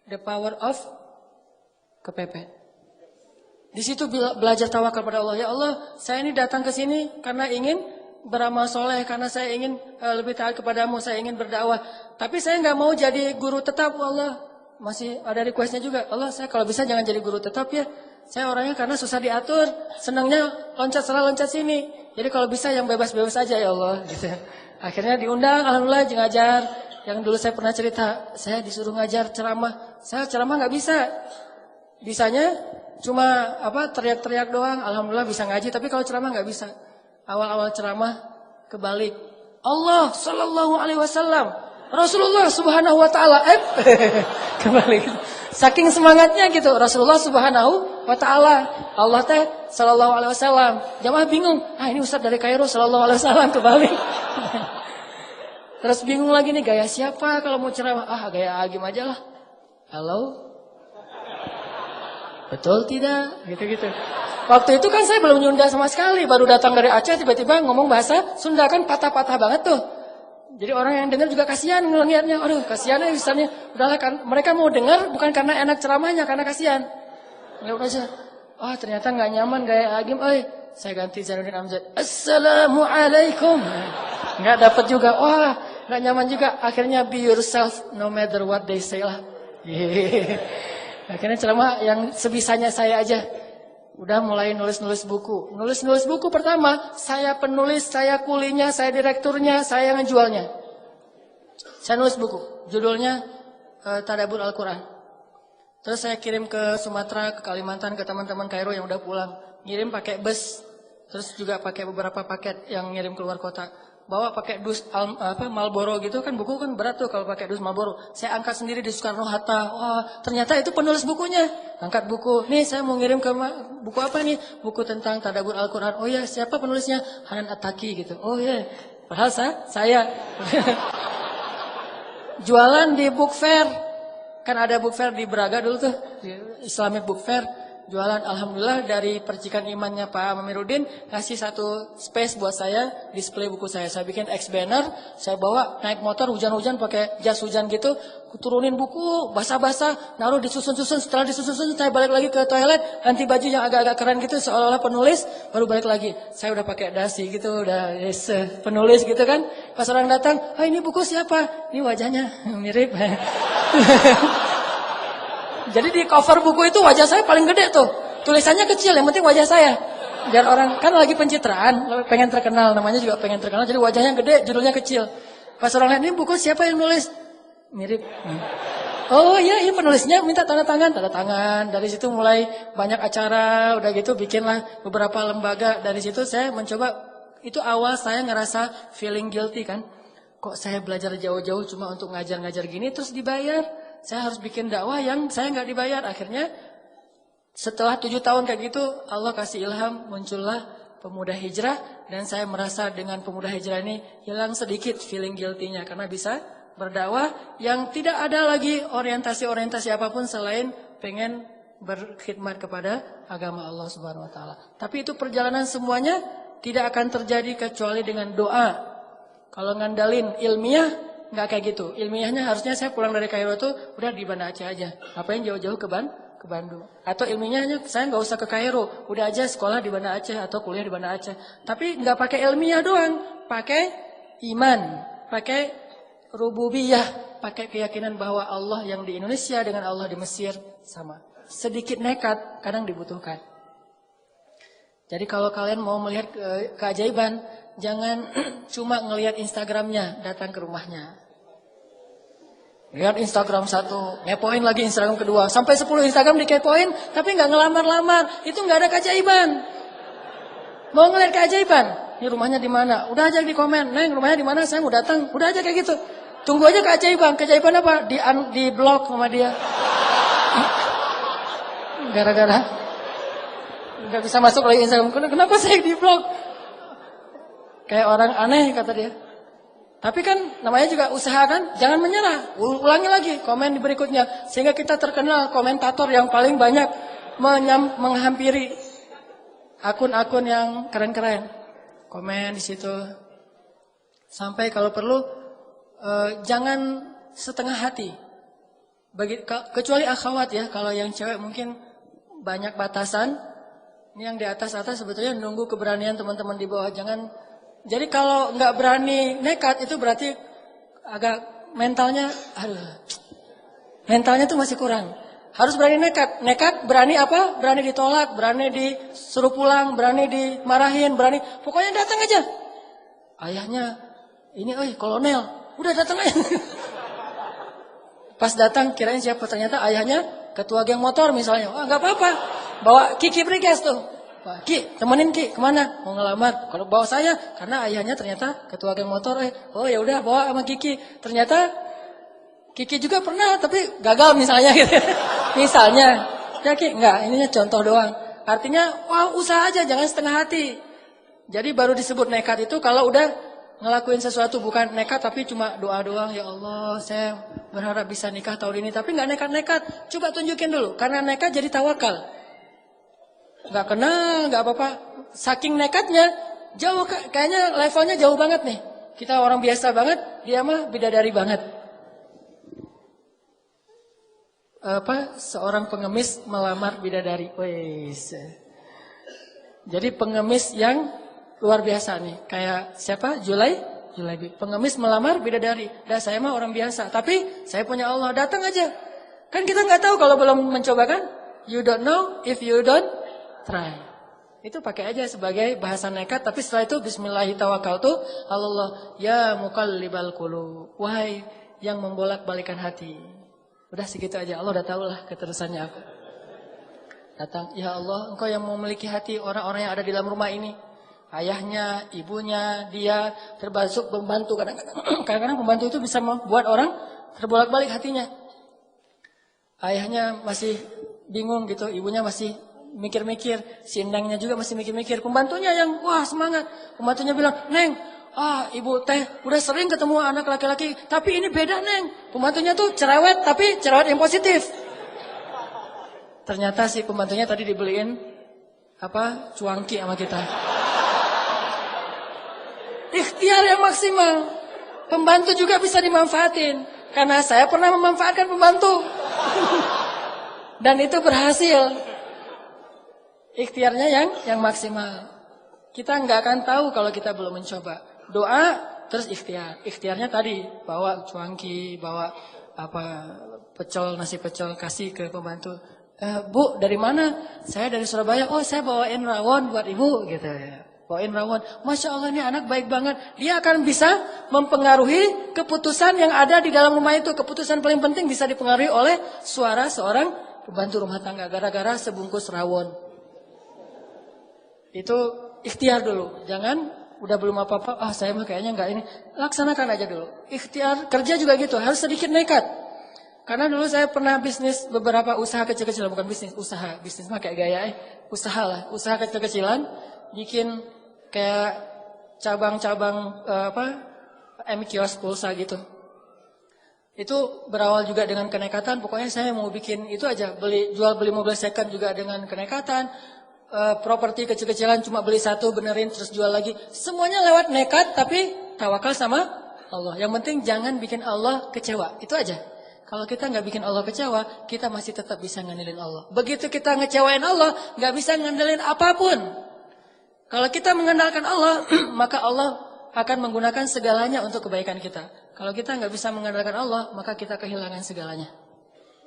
[SPEAKER 1] The power of KPP. Di situ belajar tawakal pada Allah. Ya Allah, saya ini datang ke sini karena ingin beramal soleh, karena saya ingin lebih taat kepadamu, saya ingin berdakwah. Tapi saya nggak mau jadi guru tetap, Allah. Masih ada requestnya juga. Allah, saya kalau bisa jangan jadi guru tetap ya. Saya orangnya karena susah diatur, senangnya loncat sana loncat sini. Jadi kalau bisa yang bebas-bebas aja ya Allah. Gitu. Akhirnya diundang, alhamdulillah ngajar. Yang dulu saya pernah cerita, saya disuruh ngajar ceramah. Saya ceramah nggak bisa. Bisanya cuma teriak-teriak doang. Alhamdulillah bisa ngaji, tapi kalau ceramah nggak bisa. Awal-awal ceramah kebalik. Allah Sallallahu Alaihi Wasallam, Rasulullah Subhanahu Wa Taala. Kebalik. Saking semangatnya gitu, Rasulullah Subhanahu Wa Taala, Allah teh Sallallahu Alaihi Wasallam. Jamaah bingung, ini Ustaz dari Kairo Sallallahu Alaihi Wasallam kebalik. Terus bingung lagi nih, gaya siapa kalau mau ceramah? Gaya Agim aja lah. Halo? Betul tidak? Gitu-gitu. Waktu itu kan saya belum Sunda sama sekali, baru datang dari Aceh tiba-tiba ngomong bahasa Sunda kan patah-patah banget tuh. Jadi orang yang dengar juga kasihan ngelihatnya. Aduh, kasihan ya misalnya. Udahlah kan, mereka mau dengar bukan karena enak ceramahnya, karena kasihan. Lewat aja. Oh ternyata nggak nyaman gaya Agim. Saya ganti Zainuddin Amjad. Assalamualaikum. Nggak dapat juga. Wah nggak nyaman juga. Akhirnya be yourself no matter what they say lah. Akhirnya ceramah yang sebisanya saya aja. Udah mulai nulis-nulis buku. Nulis-nulis buku pertama, saya penulis, saya kulinya, saya direkturnya, saya yang ngejualnya. Saya nulis buku. Judulnya Tadabbur Al-Quran. Terus saya kirim ke Sumatera, ke Kalimantan, ke teman-teman Kairo yang udah pulang. Ngirim pakai bus. Terus juga pakai beberapa paket yang ngirim keluar kota. Bawa pakai dus Marlboro gitu kan, buku kan berat tuh kalau pakai dus Marlboro. Saya angkat sendiri di Soekarno-Hatta. Wah, ternyata itu penulis bukunya. Angkat buku. Nih saya mau ngirim ke buku apa nih? Buku tentang Tadabbur Al-Quran. Oh ya, siapa penulisnya? Hanan At-Taki gitu. Oh ya. Padahal saya jualan di book fair. Kan ada book fair di Braga dulu tuh, Islamic book fair. Jualan, alhamdulillah dari percikan imannya Pak Amiruddin ngasih satu space buat saya display buku saya. Saya bikin X banner, saya bawa naik motor hujan-hujan pakai jas hujan gitu, turunin buku basah-basah, naruh disusun-susun. Setelah disusun-susun saya balik lagi ke toilet, ganti baju yang agak-agak keren gitu seolah-olah penulis, baru balik lagi. Saya udah pakai dasi gitu, udah penulis gitu kan. Pas orang datang, ini buku siapa? Ini wajahnya mirip. Jadi di cover buku itu wajah saya paling gede tuh. Tulisannya kecil, yang penting wajah saya. Biar orang, kan lagi pencitraan, pengen terkenal, namanya juga pengen terkenal. Jadi wajahnya gede, judulnya kecil. Pas orang lihat, ini buku siapa yang nulis? Mirip. Oh iya, ini penulisnya minta tanda tangan. Tanda tangan. Dari situ mulai banyak acara, udah gitu bikinlah beberapa lembaga. Dari situ saya mencoba, itu awal saya ngerasa feeling guilty kan. Kok saya belajar jauh-jauh cuma untuk ngajar-ngajar gini terus dibayar? Saya harus bikin dakwah yang saya nggak dibayar. Akhirnya setelah 7 tahun kayak gitu, Allah kasih ilham, muncullah Pemuda Hijrah. Dan saya merasa dengan Pemuda Hijrah ini hilang sedikit feeling guilty-nya. Karena bisa berdakwah yang tidak ada lagi orientasi-orientasi apapun selain pengen berkhidmat kepada agama Allah Subhanahu Wa Taala. Tapi itu perjalanan semuanya tidak akan terjadi kecuali dengan doa. Kalau ngandalin ilmiah, nggak kayak gitu. Ilmiahnya harusnya saya pulang dari Kairo tuh udah di Banda Aceh aja. Ngapain jauh-jauh ke Bandung. Atau ilmiahnya saya nggak usah ke Kairo, udah aja sekolah di Banda Aceh atau kuliah di Banda Aceh. Tapi nggak pakai ilmiah doang, pakai iman, pakai rububiyah, pakai keyakinan bahwa Allah yang di Indonesia dengan Allah di Mesir sama. Sedikit nekat kadang dibutuhkan. Jadi kalau kalian mau melihat keajaiban, jangan cuma ngelihat Instagramnya, datang ke rumahnya. Lihat Instagram 1, ngepoin lagi Instagram kedua. Sampai 10 Instagram dikepoin, tapi nggak ngelamar-lamar. Itu nggak ada keajaiban. Mau ngeliat keajaiban? Ini rumahnya di mana? Udah aja di komen. Neng, rumahnya di mana? Saya mau datang. Udah aja kayak gitu. Tunggu aja keajaiban. Keajaiban apa? Di blok sama dia. Gara-gara nggak bisa masuk lagi Instagram. Kenapa saya di blok? Kayak orang aneh kata dia. Tapi kan namanya juga usaha kan, jangan menyerah. Ulangi lagi komen berikutnya sehingga kita terkenal komentator yang paling banyak menghampiri akun-akun yang keren-keren. Komen di situ. Sampai kalau perlu jangan setengah hati. Kecuali akhwat ya, kalau yang cewek mungkin banyak batasan. Ini yang di atas-atas sebetulnya nunggu keberanian teman-teman di bawah. Jadi kalau nggak berani nekat itu berarti agak mentalnya tuh masih kurang. Harus berani nekat. Nekat berani apa? Berani ditolak, berani disuruh pulang, berani dimarahin, berani. Pokoknya datang aja. Ayahnya ini kolonel, udah datang aja. Pas datang kirain siapa, ternyata ayahnya ketua geng motor misalnya. Nggak apa-apa. Bawa Kiki Briges tuh. Pak Ki, temenin Ki, kemana? Mau ngelamar. Kalau bawa saya, karena ayahnya ternyata ketua geng motor. Oh ya udah bawa sama Kiki. Ternyata Kiki juga pernah, tapi gagal misalnya gitu. Misalnya, ya Ki, enggak, ininya contoh doang. Artinya, usaha aja, jangan setengah hati. Jadi baru disebut nekat itu kalau udah ngelakuin sesuatu, bukan nekat tapi cuma doa doang. Ya Allah, saya berharap bisa nikah tahun ini, tapi nggak nekat-nekat. Coba tunjukin dulu, karena nekat jadi tawakal. Gak kenal, gak apa-apa. Saking nekatnya, jauh kayaknya levelnya jauh banget nih. Kita orang biasa banget, dia mah bidadari banget. seorang pengemis melamar bidadari. Wes. Jadi pengemis yang luar biasa nih. Kayak siapa? Julaibi. Pengemis melamar bidadari. Dan saya mah orang biasa. Tapi saya punya Allah. Datang aja. Kan kita nggak tahu kalau belum mencoba kan. You don't know if you don't try. Itu pakai aja sebagai bahasa nekat. Tapi setelah itu bismillahirrahmanirrahim. Allah ya muqallibal qulub. Wahai yang membolak-balikan hati. Udah segitu aja. Allah udah tahu lah keterusannya apa. Datang, ya Allah, Engkau yang memiliki hati orang-orang yang ada di dalam rumah ini. Ayahnya, ibunya, dia termasuk pembantu. Kadang-kadang pembantu itu bisa membuat orang terbolak-balik hatinya. Ayahnya masih bingung gitu, ibunya masih mikir-mikir, si endangnya juga masih mikir-mikir. Pembantunya yang wah semangat. Pembantunya bilang, Neng, ibu teh udah sering ketemu anak laki-laki, tapi ini beda Neng. Pembantunya tuh cerewet, tapi cerewet yang positif. Ternyata si pembantunya tadi dibeliin cuangki sama kita. Ikhtiar yang maksimal. Pembantu juga bisa dimanfaatin. Karena saya pernah memanfaatkan pembantu. Dan itu berhasil. Ikhtiarnya yang maksimal. Kita nggak akan tahu kalau kita belum mencoba. Doa terus ikhtiar. Ikhtiarnya tadi bawa cuangki, bawa nasi pecel kasih ke pembantu. Bu, dari mana? Saya dari Surabaya. Oh, saya bawain rawon buat ibu, gitu ya. Bawain rawon. Masya Allah, ini anak baik banget. Dia akan bisa mempengaruhi keputusan yang ada di dalam rumah itu. Keputusan paling penting bisa dipengaruhi oleh suara seorang pembantu rumah tangga. Gara-gara sebungkus rawon. Itu ikhtiar dulu. Jangan udah belum apa-apa. Saya mah kayaknya enggak ini. Laksanakan aja dulu. Ikhtiar kerja juga gitu. Harus sedikit nekat. Karena dulu saya pernah bisnis beberapa usaha kecil-kecilan, bukan bisnis, usaha. Bisnis mah kayak gaya usaha lah. Usaha kecil-kecilan, bikin kayak cabang-cabang kios pulsa gitu. Itu berawal juga dengan kenekatan, pokoknya saya mau bikin itu aja, jual beli mobil second juga dengan kenekatan. Properti kecil-kecilan cuma beli satu, benerin terus jual lagi. Semuanya lewat nekat tapi tawakal sama Allah. Yang penting jangan bikin Allah kecewa, itu aja. Kalau kita nggak bikin Allah kecewa, kita masih tetap bisa ngandelin Allah. Begitu kita ngecewain Allah, nggak bisa ngandelin apapun. Kalau kita mengandalkan Allah, maka Allah akan menggunakan segalanya untuk kebaikan kita. Kalau kita nggak bisa mengandalkan Allah, maka kita kehilangan segalanya.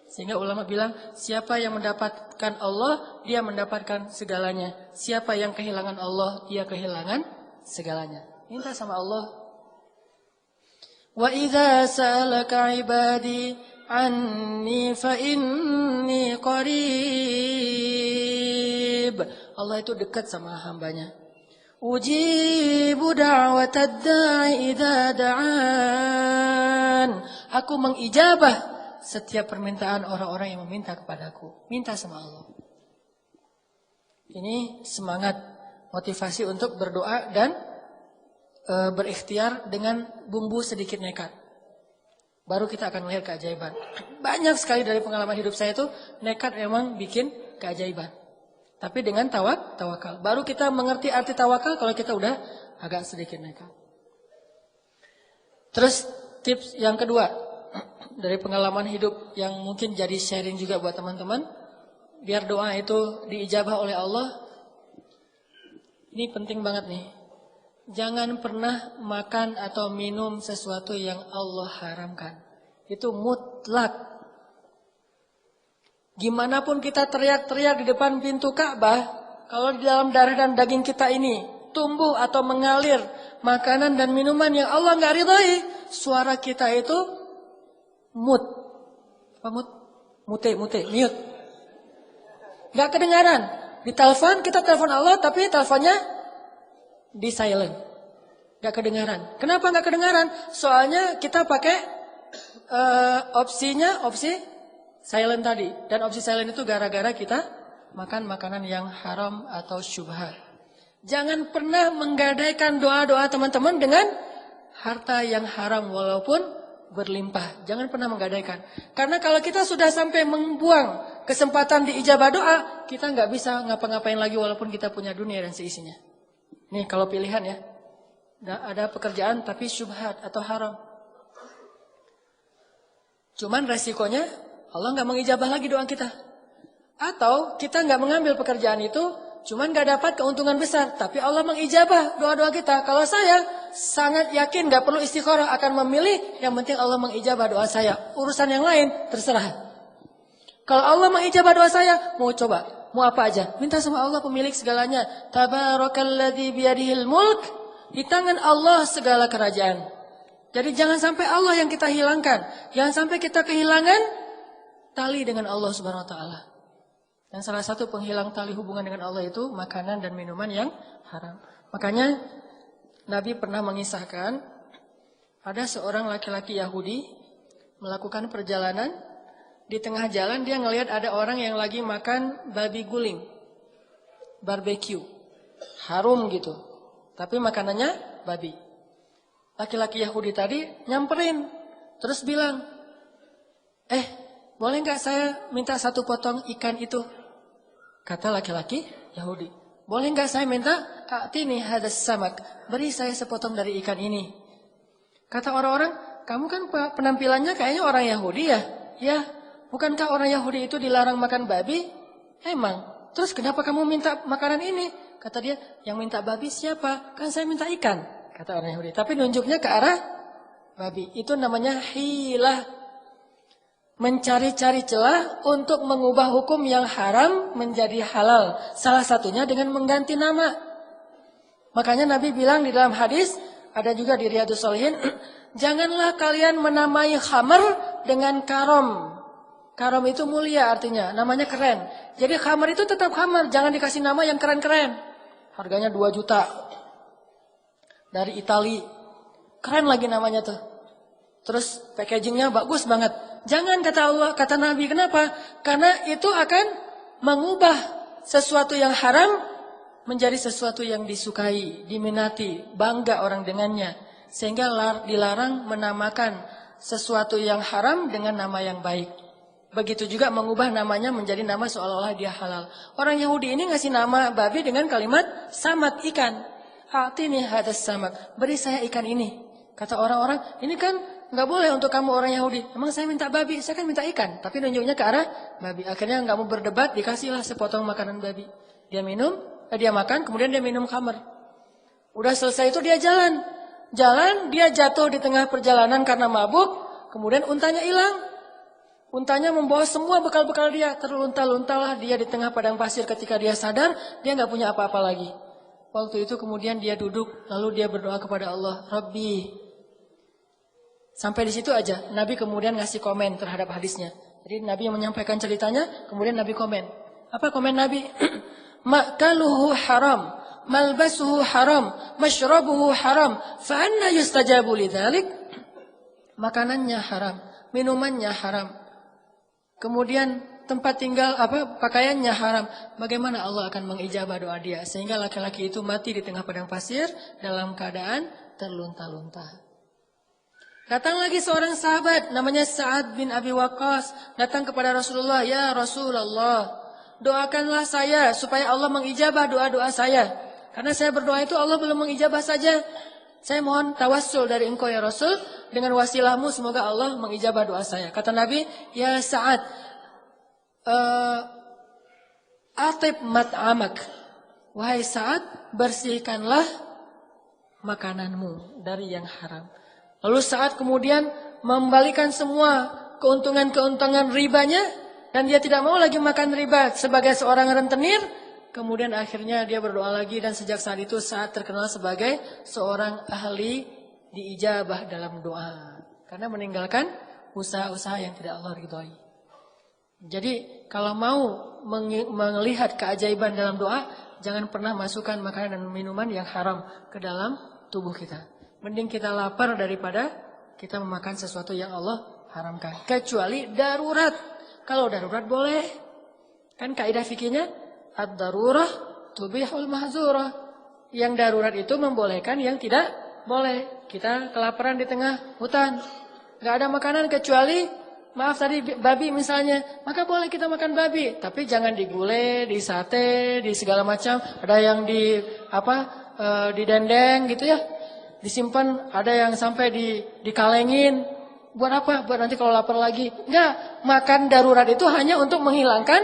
[SPEAKER 1] Sehingga ulama bilang, siapa yang mendapatkan Allah, dia mendapatkan segalanya. Siapa yang kehilangan Allah, dia kehilangan segalanya. Minta sama Allah. Wa idza sa'alaka 'ibadi anni fa inni qarib. Allah itu dekat sama hambanya. Ujibu da'watad da'i idza da'an. Aku mengijabah setiap permintaan orang-orang yang meminta kepadaku. Minta sama Allah. Ini semangat, motivasi untuk berdoa dan berikhtiar dengan bumbu sedikit nekat. Baru kita akan melihat keajaiban. Banyak sekali dari pengalaman hidup saya itu nekat memang bikin keajaiban. Tapi dengan tawakal. Baru kita mengerti arti tawakal kalau kita udah agak sedikit nekat. Terus tips yang kedua dari pengalaman hidup yang mungkin jadi sharing juga buat teman-teman. Biar doa itu diijabah oleh Allah. Ini penting banget nih. Jangan pernah makan atau minum sesuatu yang Allah haramkan. Itu mutlak. Gimana pun kita teriak-teriak di depan pintu Ka'bah, kalau di dalam darah dan daging kita ini tumbuh atau mengalir makanan dan minuman yang Allah nggak ridhai, suara kita itu mute, mute. Nggak kedengaran. Di telepon kita telepon Allah, tapi teleponnya di silent, gak kedengaran. Kenapa gak kedengaran? Soalnya kita pakai opsi silent tadi. Dan opsi silent itu gara-gara kita makan makanan yang haram atau syubhat. Jangan pernah menggadaikan doa-doa teman-teman dengan harta yang haram walaupun berlimpah. Jangan pernah menggadaikan. Karena kalau kita sudah sampai membuang kesempatan diijabah doa, kita gak bisa ngapa-ngapain lagi walaupun kita punya dunia dan seisinya. Nih kalau pilihan ya, ada pekerjaan tapi syubhat atau haram. Cuman resikonya Allah nggak mengijabah lagi doa kita. Atau kita nggak mengambil pekerjaan itu, cuman nggak dapat keuntungan besar, tapi Allah mengijabah doa-doa kita. Kalau saya sangat yakin nggak perlu istikharah, akan memilih yang penting Allah mengijabah doa saya. Urusan yang lain terserah. Kalau Allah mengijabah doa saya, mau coba, mau apa aja, minta sama Allah pemilik segalanya. Tabarakalladzi biyadihil mulk, di tangan Allah segala kerajaan. Jadi jangan sampai Allah yang kita hilangkan, jangan sampai kita kehilangan tali dengan Allah Subhanahu wa taala. Dan salah satu penghilang tali hubungan dengan Allah itu makanan dan minuman yang haram. Makanya Nabi pernah mengisahkan ada seorang laki-laki Yahudi melakukan perjalanan, di tengah jalan dia ngelihat ada orang yang lagi makan babi guling, barbecue, harum gitu, tapi makanannya babi. Laki-laki Yahudi tadi nyamperin, terus bilang, boleh nggak saya minta satu potong ikan itu? Kata laki-laki Yahudi, boleh nggak saya minta? A'tini hadas samak, beri saya sepotong dari ikan ini. Kata orang-orang, kamu kan penampilannya kayaknya orang Yahudi ya? Ya, bukankah orang Yahudi itu dilarang makan babi? Emang, terus kenapa kamu minta makanan ini? Kata dia, yang minta babi siapa? Kan saya minta ikan, kata orang Yahudi. Tapi nunjuknya ke arah babi. Itu namanya hilah. Mencari-cari celah untuk mengubah hukum yang haram menjadi halal. Salah satunya dengan mengganti nama. Makanya Nabi bilang di dalam hadis, ada juga di Riyadhus Shalihin, janganlah kalian menamai khamar dengan karom. Karom itu mulia artinya, namanya keren. Jadi khamar itu tetap khamar, jangan dikasih nama yang keren-keren. Harganya 2 juta. Dari Itali. Keren lagi namanya tuh. Terus packagingnya bagus banget. Jangan, kata Allah, kata Nabi. Kenapa? Karena itu akan mengubah sesuatu yang haram menjadi sesuatu yang disukai, diminati, bangga orang dengannya. Sehingga dilarang menamakan sesuatu yang haram dengan nama yang baik. Begitu juga mengubah namanya menjadi nama seolah-olah dia halal. Orang Yahudi ini ngasih nama babi dengan kalimat samak, ikan. A'tini hadas samak, beri saya ikan ini. Kata orang-orang, ini kan nggak boleh untuk kamu orang Yahudi. Emang saya minta babi, saya kan minta ikan. Tapi nunjuknya ke arah babi. Akhirnya nggak mau berdebat, dikasihlah sepotong makanan babi. Dia minum, dia makan, kemudian dia minum khamar. Udah selesai itu dia jalan. Jalan, dia jatuh di tengah perjalanan karena mabuk. Kemudian untanya hilang. Untanya membawa semua bekal-bekal dia. Terlunta-luntalah dia di tengah padang pasir. Ketika dia sadar, dia nggak punya apa-apa lagi. Waktu itu kemudian dia duduk, lalu dia berdoa kepada Allah, Rabbi. Sampai di situ aja, Nabi kemudian ngasih komen terhadap hadisnya. Jadi Nabi yang menyampaikan ceritanya, kemudian Nabi komen. Apa komen Nabi? Ma'kaluhu haram, malbasuhu haram, mashrabuhu haram, fa'anna yustajabu lidzalik? Makanannya haram, minumannya haram. Kemudian tempat tinggal, pakaiannya haram. Bagaimana Allah akan mengijabah doa dia? Sehingga laki-laki itu mati di tengah padang pasir dalam keadaan terlunta-lunta. Datang lagi seorang sahabat namanya Sa'ad bin Abi Waqqas, datang kepada Rasulullah, ya Rasulullah, doakanlah saya supaya Allah mengijabah doa-doa saya. Karena saya berdoa itu Allah belum mengijabah saja. Saya mohon tawassul dari engkau ya Rasul, dengan wasilahmu semoga Allah mengijabah doa saya. Kata Nabi, ya Sa'ad, atib mat'amak, wahai Sa'ad, bersihkanlah makananmu dari yang haram. Lalu Sa'ad kemudian membalikan semua keuntungan-keuntungan ribanya, dan dia tidak mau lagi makan riba sebagai seorang rentenir. Kemudian akhirnya dia berdoa lagi, dan sejak saat itu Sa'ad terkenal sebagai seorang ahli diijabah dalam doa. Karena meninggalkan usaha-usaha yang tidak Allah ridhoi. Jadi kalau mau melihat keajaiban dalam doa, jangan pernah masukkan makanan dan minuman yang haram ke dalam tubuh kita. Mending kita lapar daripada kita memakan sesuatu yang Allah haramkan. Kecuali darurat. Kalau darurat boleh. Kan kaidah fikihnya, ad-darurah tubihul mahzurah. Yang darurat itu membolehkan yang tidak boleh. Kita kelaparan di tengah hutan. Gak ada makanan kecuali, maaf tadi babi misalnya. Maka boleh kita makan babi. Tapi jangan digulai, di sate, di segala macam. Ada yang di dendeng gitu ya. Disimpan, ada yang sampai dikalengin. Buat apa? Buat nanti kalau lapar lagi. Enggak, makan darurat itu hanya untuk menghilangkan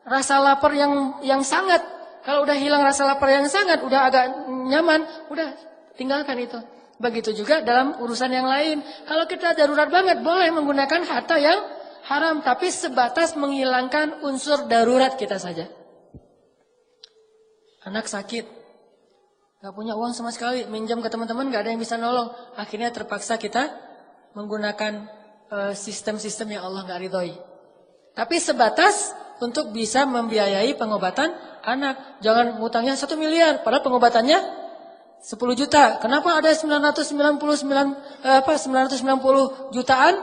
[SPEAKER 1] rasa lapar yang sangat. Kalau udah hilang rasa lapar yang sangat, udah agak nyaman, udah tinggalkan itu. Begitu juga dalam urusan yang lain. Kalau kita darurat banget, boleh menggunakan harta yang haram, tapi sebatas menghilangkan unsur darurat kita saja. Anak sakit, gak punya uang sama sekali, minjam ke teman-teman gak ada yang bisa nolong. Akhirnya terpaksa kita menggunakan sistem-sistem yang Allah gak ridhoi. Tapi sebatas untuk bisa membiayai pengobatan anak. Jangan ngutangnya 1 miliar, padahal pengobatannya 10 juta. Kenapa ada 990 jutaan?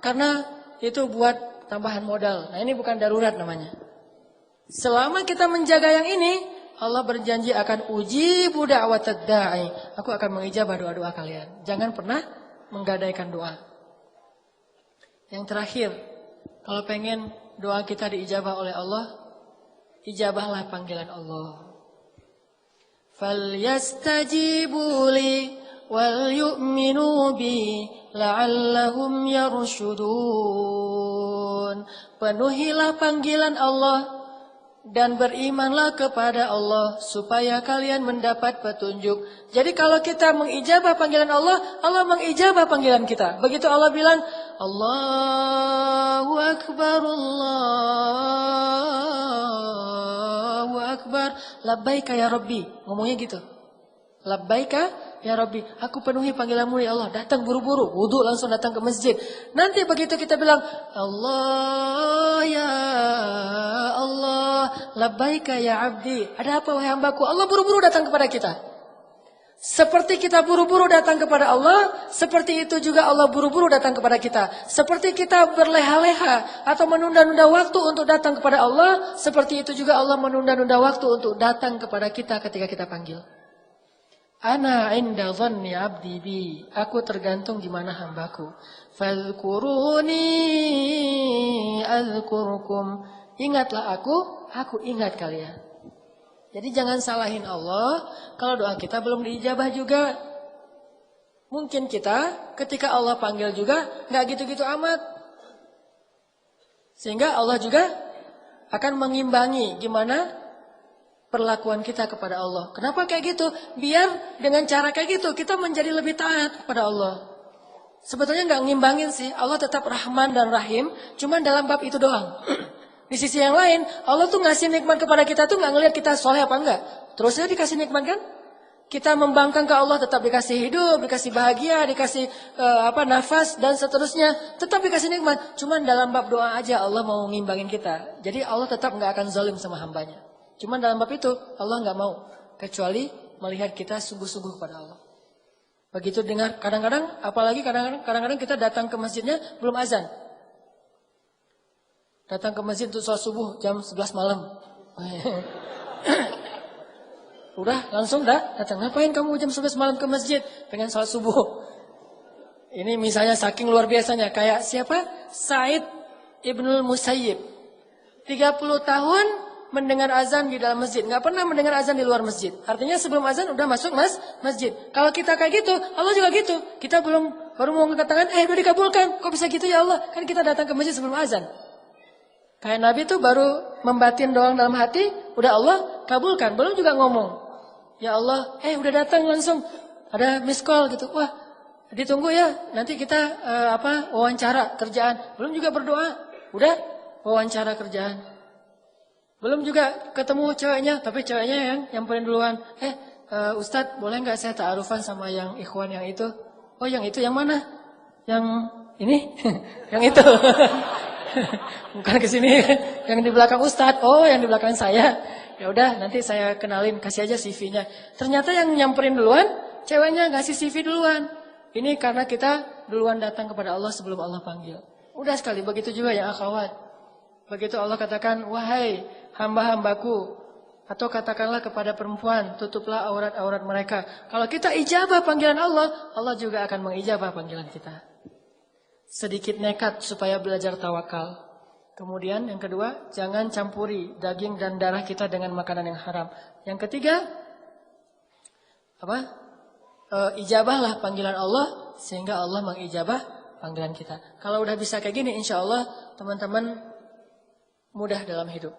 [SPEAKER 1] Karena itu buat tambahan modal. Nah ini bukan darurat namanya. Selama kita menjaga yang ini, Allah berjanji akan ujibu da'watad da'i. Aku akan mengijabah doa-doa kalian. Jangan pernah menggadaikan doa. Yang terakhir, kalau pengen doa kita diijabah oleh Allah, ijabahlah panggilan Allah. Falyastajibu li wal yu'minu bi la'allahum yarshudun. Penuhilah panggilan Allah dan berimanlah kepada Allah supaya kalian mendapat petunjuk. Jadi kalau kita mengijabah panggilan Allah, Allah mengijabah panggilan kita. Begitu Allah bilang, Allahu Akbar, Allahu Akbar, labbaika ya Rabbi. Ngomongnya gitu. Labbaika ya Rabbi, aku penuhi panggilanmu ya Allah. Datang buru-buru, wudu langsung datang ke masjid. Nanti begitu kita bilang, Allah ya Allah, labbaika ya abdi. Ada apa wahai hambaku? Allah buru-buru datang kepada kita. Seperti kita buru-buru datang kepada Allah, seperti itu juga Allah buru-buru datang kepada kita. Seperti kita berleha-leha atau menunda-nunda waktu untuk datang kepada Allah, seperti itu juga Allah menunda-nunda waktu untuk datang kepada kita ketika kita panggil. Ana inda dhanni abdi bi. Aku tergantung di mana hambaku. Fadhkuruni azkurkum. Ingatlah aku ingat kalian. Jadi jangan salahin Allah kalau doa kita belum diijabah juga. Mungkin kita ketika Allah panggil juga enggak gitu-gitu amat. Sehingga Allah juga akan mengimbangi gimana perlakuan kita kepada Allah. Kenapa kayak gitu? Biar dengan cara kayak gitu kita menjadi lebih taat kepada Allah. Sebetulnya nggak ngimbangin sih. Allah tetap Rahman dan Rahim, cuman dalam bab itu doang. Di sisi yang lain, Allah tuh ngasih nikmat kepada kita tuh nggak ngelihat kita soleh apa enggak. Terus aja dikasih nikmat kan? Kita membangkang ke Allah tetap dikasih hidup, dikasih bahagia, dikasih nafas dan seterusnya, tetap dikasih nikmat. Cuman dalam bab doa aja Allah mau ngimbangin kita. Jadi Allah tetap nggak akan zalim sama hambanya. Cuman dalam bab itu Allah nggak mau kecuali melihat kita sungguh-sungguh kepada Allah. Begitu dengar kadang-kadang, apalagi kadang-kadang kita datang ke masjidnya belum azan. Datang ke masjid untuk sholat subuh jam 11 malam. Udah langsung datang. Ngapain kamu jam 11 malam ke masjid? Pengen sholat subuh. Ini misalnya saking luar biasanya kayak siapa? Said Ibnul Musayyib. 30 tahun mendengar azan di dalam masjid, nggak pernah mendengar azan di luar masjid. Artinya sebelum azan udah masuk masjid. Kalau kita kayak gitu, Allah juga gitu. Kita baru mau angkat tangan, udah dikabulkan. Kok bisa gitu ya Allah? Kan kita datang ke masjid sebelum azan. Kayak Nabi tuh baru membatin doang dalam hati, udah Allah kabulkan. Belum juga ngomong, ya Allah, udah datang langsung. Ada miss call gitu. Wah, ditunggu ya. Nanti kita wawancara kerjaan. Belum juga berdoa, udah wawancara kerjaan. Belum juga ketemu ceweknya, tapi ceweknya yang nyamperin duluan. Ustadz, boleh nggak saya ta'arufan sama yang ikhwan yang itu? Oh, yang itu yang mana? Yang ini? Yang itu. Bukan ke sini, yang di belakang Ustadz. Oh, yang di belakang saya. Ya udah, nanti saya kenalin, kasih aja CV-nya. Ternyata yang nyamperin duluan, ceweknya ngasih CV duluan. Ini karena kita duluan datang kepada Allah sebelum Allah panggil. Udah sekali, begitu juga ya akhwat. Begitu Allah katakan, wahai hamba-hambaku, atau katakanlah kepada perempuan, tutuplah aurat-aurat mereka. Kalau kita ijabah panggilan Allah, Allah juga akan mengijabah panggilan kita. Sedikit nekat supaya belajar tawakal. Kemudian yang kedua, jangan campuri daging dan darah kita dengan makanan yang haram. Yang ketiga, ijabahlah panggilan Allah sehingga Allah mengijabah panggilan kita. Kalau udah bisa kayak gini, insya Allah teman-teman mudah dalam hidup.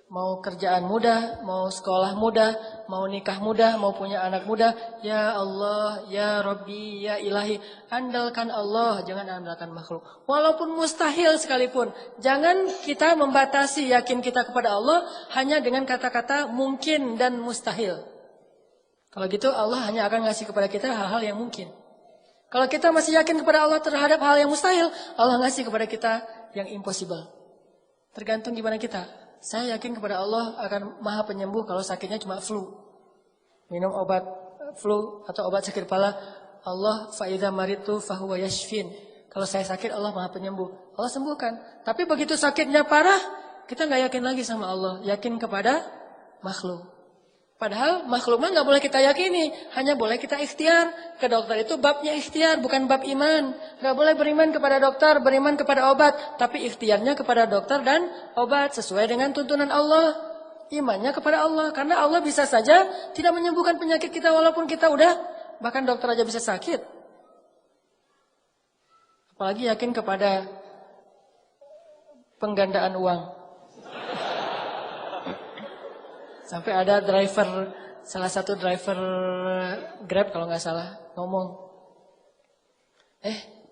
[SPEAKER 1] Mau kerjaan mudah, mau sekolah mudah, mau nikah mudah, mau punya anak mudah. Ya Allah, ya Rabbi, ya Ilahi. Andalkan Allah, jangan andalkan makhluk. Walaupun mustahil sekalipun. Jangan kita membatasi yakin kita kepada Allah hanya dengan kata-kata mungkin dan mustahil. Kalau gitu Allah hanya akan ngasih kepada kita hal-hal yang mungkin. Kalau kita masih yakin kepada Allah terhadap hal yang mustahil, Allah ngasih kepada kita yang impossible. Tergantung gimana kita. Saya yakin kepada Allah akan maha penyembuh kalau sakitnya cuma flu. Minum obat flu atau obat sakit kepala. Allah fa'idha maritu fahuwa yashfin. Kalau saya sakit Allah maha penyembuh. Allah sembuhkan. Tapi begitu sakitnya parah, kita gak yakin lagi sama Allah. Yakin kepada makhluk. Padahal makhluk mah gak boleh kita yakini. Hanya boleh kita ikhtiar. Ke dokter itu babnya ikhtiar, bukan bab iman. Gak boleh beriman kepada dokter, beriman kepada obat. Tapi ikhtiarnya kepada dokter dan obat. Sesuai dengan tuntunan Allah. Imannya kepada Allah. Karena Allah bisa saja tidak menyembuhkan penyakit kita walaupun kita udah. Bahkan dokter aja bisa sakit. Apalagi yakin kepada penggandaan uang. Sampai ada driver, salah satu driver Grab kalau nggak salah ngomong,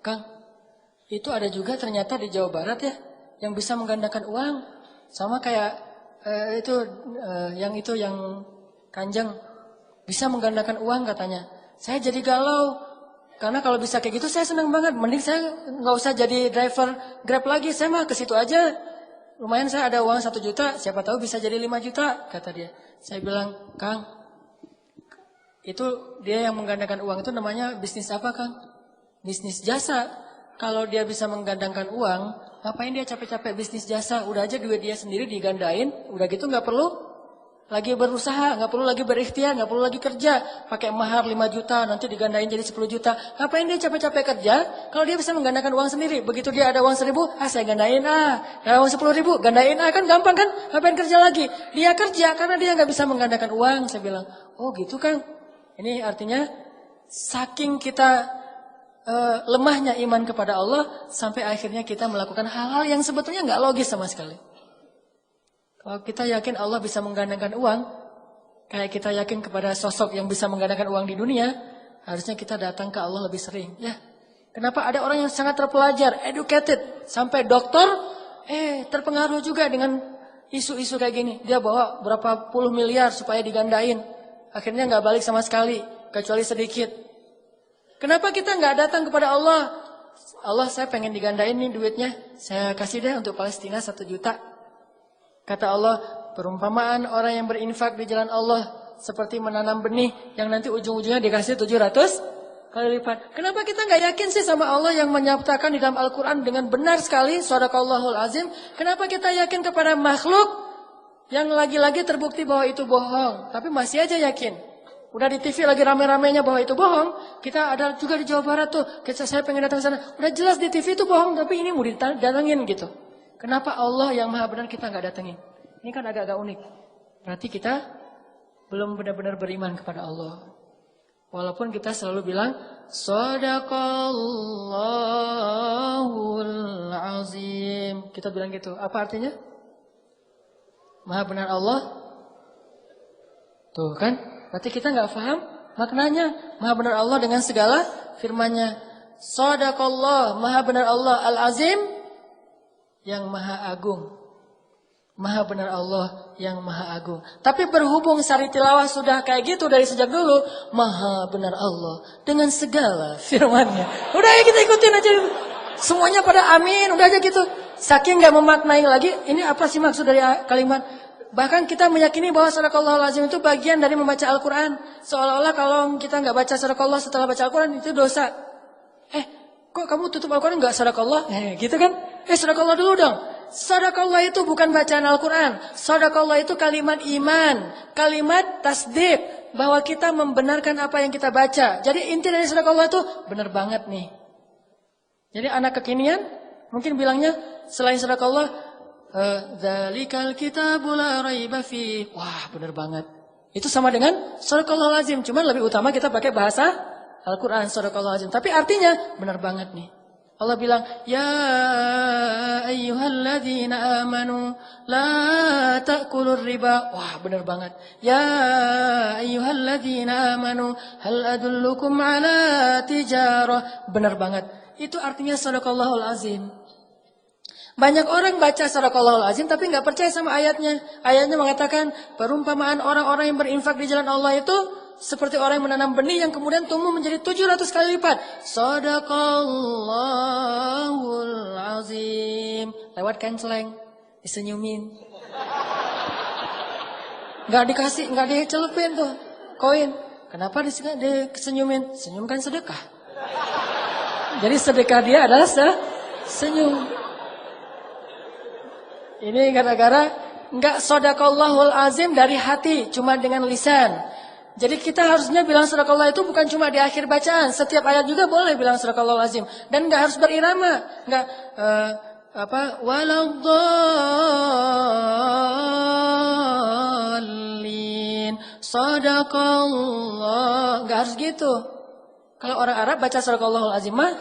[SPEAKER 1] Kang, itu ada juga ternyata di Jawa Barat ya, yang bisa menggandakan uang, sama kayak yang Kanjeng bisa menggandakan uang katanya. Saya jadi galau, karena kalau bisa kayak gitu saya senang banget. Mending saya nggak usah jadi driver Grab lagi, saya mah ke situ aja. Lumayan saya ada uang 1 juta, siapa tahu bisa jadi 5 juta, kata dia. Saya bilang, Kang, itu dia yang menggandakan uang itu namanya bisnis apa, Kang? Bisnis jasa. Kalau dia bisa menggandangkan uang, ngapain dia capek-capek bisnis jasa? Udah aja duit dia sendiri digandain, udah gitu nggak perlu lagi berusaha, nggak perlu lagi berikhtiar, nggak perlu lagi kerja, pakai mahar 5 juta, nanti digandain jadi 10 juta. Ngapain dia capek-capek kerja? Kalau dia bisa menggandakan uang sendiri, begitu dia ada uang 1.000, saya gandain ada uang 10.000, gandain kan gampang kan? Ngapain kerja lagi? Dia kerja karena dia nggak bisa menggandakan uang. Saya bilang, oh gitu Kang. Ini artinya saking kita lemahnya iman kepada Allah sampai akhirnya kita melakukan hal-hal yang sebetulnya nggak logis sama sekali. Kalau kita yakin Allah bisa menggandakan uang, kayak kita yakin kepada sosok yang bisa menggandakan uang di dunia, harusnya kita datang ke Allah lebih sering. Ya, kenapa ada orang yang sangat terpelajar, educated, sampai dokter, terpengaruh juga dengan isu-isu kayak gini. Dia bawa berapa puluh miliar supaya digandain, akhirnya nggak balik sama sekali, kecuali sedikit. Kenapa kita nggak datang kepada Allah? Allah, saya pengen digandain nih duitnya, saya kasih deh untuk Palestina 1 juta. Kata Allah, perumpamaan orang yang berinfak di jalan Allah seperti menanam benih yang nanti ujung-ujungnya dikasih 700 kali lipat. Kenapa kita nggak yakin sih sama Allah yang menyatakan di dalam Al-Quran dengan benar sekali, Shadaqallahul Azim. Kenapa kita yakin kepada makhluk yang lagi-lagi terbukti bahwa itu bohong, tapi masih aja yakin. Udah di TV lagi rame-ramenya bahwa itu bohong. Kita ada juga di Jawa Barat tuh, saya pengen datang sana. Udah jelas di TV itu bohong, tapi ini mau didatengin gitu. Kenapa Allah yang maha benar kita nggak datengin? Ini kan agak-agak unik. Berarti kita belum benar-benar beriman kepada Allah. Walaupun kita selalu bilang, Shadaqallahul Azim. Kita bilang gitu. Apa artinya? Maha benar Allah. Tuh kan? Berarti kita nggak paham maknanya. Maha benar Allah dengan segala firman-Nya. Shadaqallah, maha benar Allah Al-Azim. Yang maha agung. Maha benar Allah yang maha agung. Tapi berhubung Sari Tilawah sudah kayak gitu dari sejak dulu. Maha benar Allah dengan segala firman-Nya. Udah ya kita ikutin aja. Semuanya pada amin. Udah aja gitu. Saking gak memaknai lagi. Ini apa sih maksud dari kalimat. Bahkan kita meyakini bahwa Shadaqallahul Azim itu bagian dari membaca Al-Quran. Seolah-olah kalau kita gak baca Shadaqallah setelah baca Al-Quran itu dosa. Kok kamu tutup Al-Quran gak Shadaqallah? Gitu kan? Shadaqallah dulu dong. Shadaqallah itu bukan bacaan Al-Quran. Shadaqallah itu kalimat iman. Kalimat tasdik. Bahwa kita membenarkan apa yang kita baca. Jadi inti dari Shadaqallah itu benar banget nih. Jadi anak kekinian mungkin bilangnya selain Shadaqallah, Dzalikal kitabul la raiba fi. Wah benar banget. Itu sama dengan Shadaqallahul Azim. Cuman lebih utama kita pakai bahasa Al-Quran, Shadaqallahul Azim. Tapi artinya benar banget nih. Allah bilang, ya ayyuhalladzina amanu la ta'kulur riba. Wah, benar banget. Ya ayyuhalladzina amanu hal adullukum ala tijarah. Benar banget. Itu artinya sadaqallahul azim. Banyak orang baca sadaqallahul azim tapi nggak percaya sama ayatnya. Ayatnya mengatakan perumpamaan orang-orang yang berinfak di jalan Allah itu seperti orang yang menanam benih yang kemudian tumbuh menjadi 700 kali lipat. Sadaqallahul azim. Lewat kenceleng, disenyumin. Nggak dikasih, nggak dicelupin tuh koin. Kenapa disenyumin? Senyum kan sedekah. Jadi sedekah dia adalah senyum. Ini gara-gara nggak sadaqallahul azim dari hati, cuma dengan lisan. Jadi kita harusnya bilang sadaqallah itu bukan cuma di akhir bacaan. Setiap ayat juga boleh bilang sadaqallahul azim. Dan nggak harus berirama. Nggak, waladdallin. Sadaqallah. Nggak harus gitu. Kalau orang Arab baca sadaqallahul azim mah,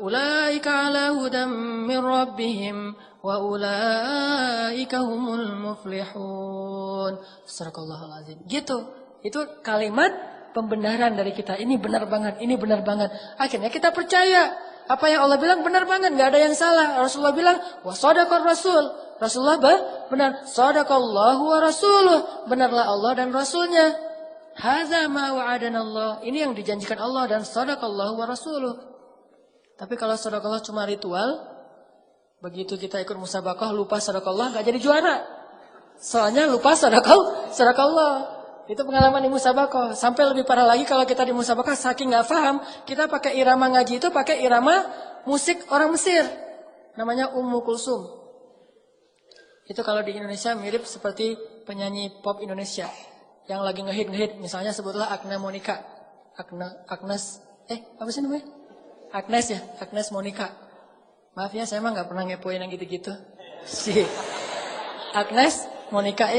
[SPEAKER 1] ulaika ala hudam min rabbihim wa ulaika humul muflihun. Sadaqallahul azim. Gitu. Itu kalimat pembenaran dari kita. Ini benar banget, ini benar banget. Akhirnya kita percaya. Apa yang Allah bilang benar banget, gak ada yang salah. Rasulullah bilang, wa sadaqar rasul. Rasulullah benar. Sadaqallahu wa rasuluh. Benarlah Allah dan Rasulnya. Hadza ma wa'adana Allah. Ini yang dijanjikan Allah dan sadaqallahu wa rasuluh. Tapi kalau sadaqallah cuma ritual, begitu kita ikut musabaqah lupa sadaqallah gak jadi juara. Soalnya lupa sadaqallah. Itu pengalaman di musabaqah. Sampai lebih parah lagi kalau kita di musabaqah saking nggak paham, kita pakai irama ngaji itu pakai irama musik orang Mesir. Namanya Ummu Kulsum. Itu kalau di Indonesia mirip seperti penyanyi pop Indonesia yang lagi ngehit. Misalnya sebutlah Agnes Monica. Agnes namanya? Agnes ya, Agnes Monica. Maaf ya, saya mah nggak pernah ngepoin yang gitu-gitu. Si Agnes Monica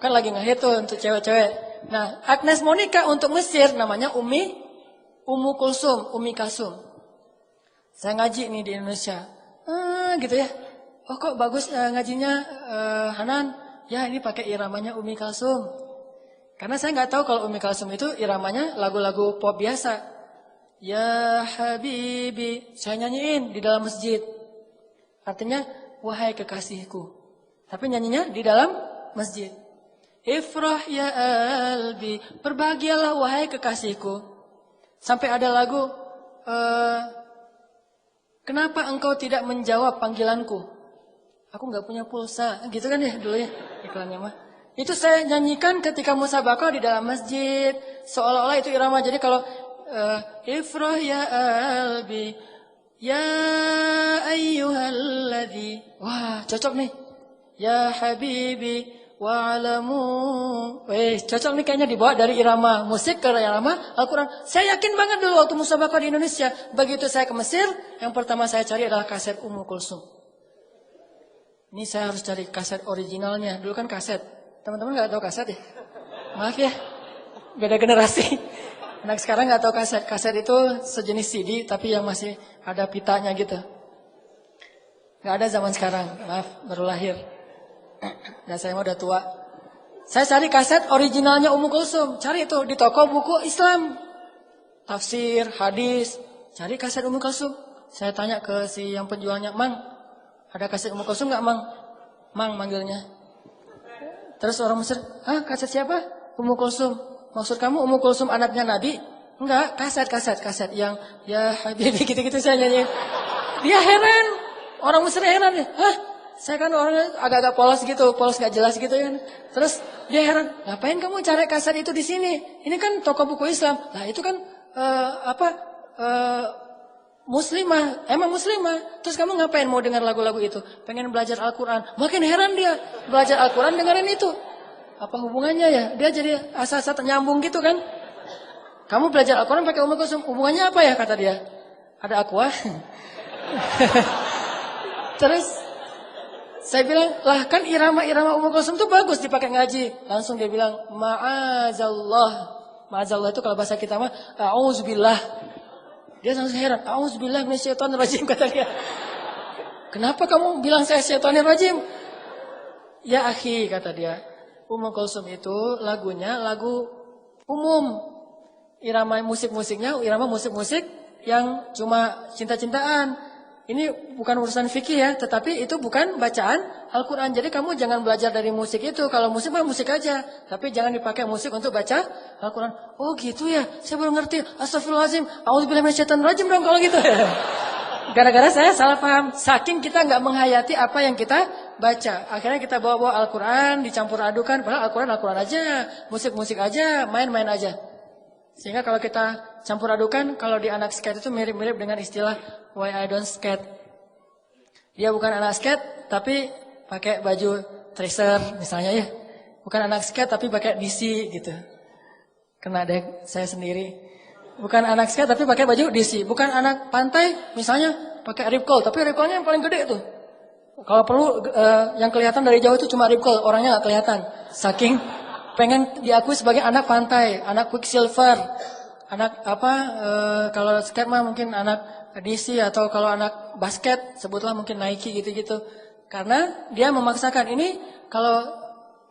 [SPEAKER 1] kan lagi ngehit tuh untuk cewek-cewek. Nah, Agnes Monica untuk Mesir namanya Ummu Kulsum, Umi Kalsum. Saya ngaji nih di Indonesia. Gitu ya. Oh kok bagus ngajinya Hanan. Ya ini pakai iramanya Umi Kalsum. Karena saya nggak tahu kalau Umi Kalsum itu iramanya lagu-lagu pop biasa. Ya Habibi. Saya nyanyiin di dalam masjid. Artinya wahai kekasihku. Tapi nyanyinya di dalam masjid. Ifrah ya albi, berbahagialah wahai kekasihku. Sampai ada lagu, kenapa engkau tidak menjawab panggilanku? Aku nggak punya pulsa, gitu kan ya dulu ya iklannya mah. Itu saya nyanyikan ketika musabaqah di dalam masjid, seolah-olah itu irama. Jadi kalau Ifrah ya albi, ya ayyuhalladzi, wah cocok nih, ya habibi. Wa'alamu. Cocok nih kayaknya dibawa dari irama musik ke irama Al-Quran. Saya yakin banget dulu waktu musabaqah di Indonesia. Begitu saya ke Mesir, yang pertama saya cari adalah kaset Ummu Kulsum. Ini saya harus cari kaset originalnya. Dulu kan kaset. Teman-teman gak tahu kaset ya? Maaf ya, beda generasi. Anak sekarang gak tahu kaset. Kaset itu sejenis CD tapi yang masih ada pitanya gitu. Gak ada zaman sekarang. Maaf, baru lahir. Dan saya udah tua. Saya cari kaset originalnya Ummu Kulsum. Cari itu di toko buku Islam. Tafsir, hadis. Cari kaset Ummu Kulsum. Saya tanya ke si yang penjualnya, Mang, ada kaset Ummu Kulsum gak Mang? Mang manggilnya. Terus orang Mesir, kaset siapa? Ummu Kulsum. Maksud kamu Ummu Kulsum anaknya Nabi? Enggak, kaset. Yang ya Habibi gitu-gitu saya nyanyi. Dia heran. Orang Mesir heran ya. Saya kan orangnya agak-agak polos gak jelas gitu kan. Terus dia heran, ngapain kamu cari kaset itu di sini? Ini kan toko buku Islam. Lah itu kan muslimah, emang muslimah. Terus kamu ngapain mau dengar lagu-lagu itu? Pengen belajar Al-Quran. Makin heran dia, belajar Al-Quran dengerin itu. Apa hubungannya ya? Dia jadi asa-asa nyambung gitu kan. Kamu belajar Al-Quran pakai Ummu Kulsum, hubungannya apa ya kata dia? Ada aqua. Terus saya bilang, lah kan irama-irama Ummu Kulsum itu bagus dipakai ngaji. Langsung dia bilang, ma'azallah. Ma'azallah itu kalau bahasa kita mah, a'udzubillah. Dia langsung heran. Auzubillahi minasyaitonirrajim, kata dia. Kenapa kamu bilang saya syaitonirrajim? Ya akhi, kata dia. Ummul Kulsum itu lagunya lagu umum. Irama musik-musiknya irama musik-musik yang cuma cinta-cintaan. Ini bukan urusan fikih ya, tetapi itu bukan bacaan Al-Quran. Jadi kamu jangan belajar dari musik itu. Kalau musik mah musik aja, tapi jangan dipakai musik untuk baca Al-Quran. Oh gitu ya, saya baru ngerti. Astagfirullahaladzim, auzubillahi minasyaitonirrajim dong kalau gitu. Gara-gara saya salah paham. Saking kita nggak menghayati apa yang kita baca. Akhirnya kita bawa-bawa Al-Quran, dicampur adukan. Padahal Al-Quran, Al-Quran aja, musik-musik aja, main-main aja. Sehingga kalau kita campur adukan, kalau di anak skate itu mirip-mirip dengan istilah why I don't skate. Dia bukan anak skate, tapi pakai baju tracer misalnya ya. Bukan anak skate, tapi pakai DC gitu. Kena deh saya sendiri. Bukan anak skate, tapi pakai baju DC. Bukan anak pantai, misalnya pakai rip curl, tapi rip curlnya yang paling gede tuh. Kalau perlu yang kelihatan dari jauh itu cuma rip curl, orangnya nggak kelihatan. Saking pengen diakui sebagai anak pantai, anak Quicksilver, anak apa? Kalau skate mah mungkin anak DC, atau kalau anak basket sebutlah mungkin Nike gitu-gitu. Karena dia memaksakan ini. Kalau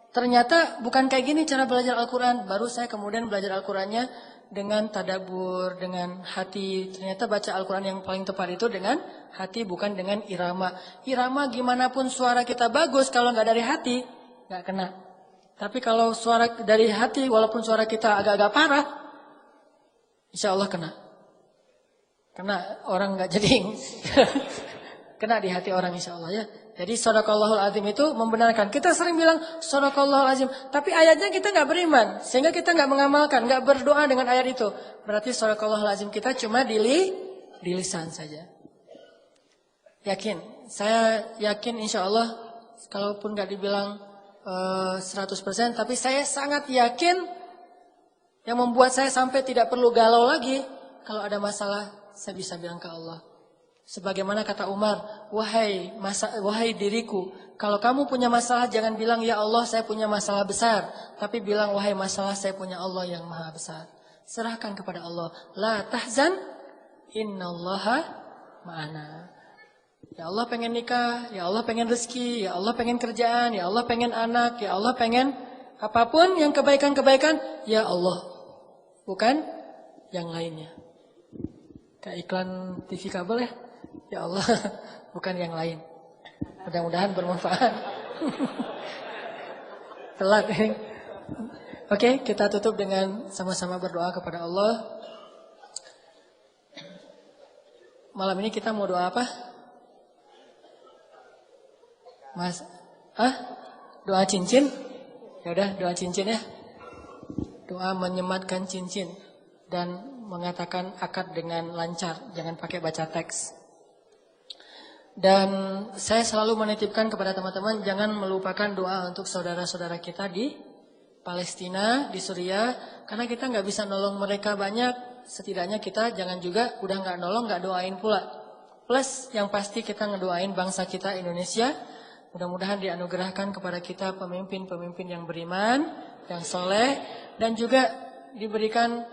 [SPEAKER 1] ternyata bukan kayak gini cara belajar Al-Quran, baru saya kemudian belajar Al-Qurannya dengan tadabbur, dengan hati. Ternyata baca Al-Quran yang paling tepat itu dengan hati, bukan dengan irama. Irama gimana pun suara kita bagus, kalau nggak dari hati nggak kena. Tapi kalau suara dari hati, walaupun suara kita agak-agak parah, insya Allah kena. Karena orang nggak jadi kena di hati orang, insya Allah ya. Jadi Shadaqallahul Azim itu membenarkan. Kita sering bilang Shadaqallahul Azim, tapi ayatnya kita nggak beriman, sehingga kita nggak mengamalkan, nggak berdoa dengan ayat itu. Berarti Shadaqallahul Azim kita cuma di lisan saja. Yakin, saya yakin insya Allah, kalaupun nggak dibilang 100%, tapi saya sangat yakin yang membuat saya sampai tidak perlu galau lagi. Kalau ada masalah, saya bisa bilang ke Allah. Sebagaimana kata Umar, wahai diriku, kalau kamu punya masalah jangan bilang ya Allah saya punya masalah besar, tapi bilang wahai masalah saya punya Allah yang maha besar. Serahkan kepada Allah. La tahzan, innallaha ma'ana. Ya Allah pengen nikah, ya Allah pengen rezeki, ya Allah pengen kerjaan, ya Allah pengen anak, ya Allah pengen apapun yang kebaikan-kebaikan, ya Allah. Bukan yang lainnya. Kayak iklan TV kabel ya. Ya Allah, bukan yang lain. Mudah-mudahan bermanfaat. Telat ini. Oke, kita tutup dengan sama-sama berdoa kepada Allah. Malam ini kita mau doa apa? Mas, doa cincin? Ya udah, doa cincin ya. Doa menyematkan cincin dan mengatakan akad dengan lancar, jangan pakai baca teks. Dan saya selalu menitipkan kepada teman-teman, jangan melupakan doa untuk saudara-saudara kita di Palestina, di Suriah, karena kita nggak bisa nolong mereka banyak. Setidaknya kita jangan juga udah nggak nolong, nggak doain pula. Plus yang pasti kita ngedoain bangsa kita Indonesia. Mudah-mudahan dianugerahkan kepada kita pemimpin-pemimpin yang beriman, yang soleh, dan juga diberikan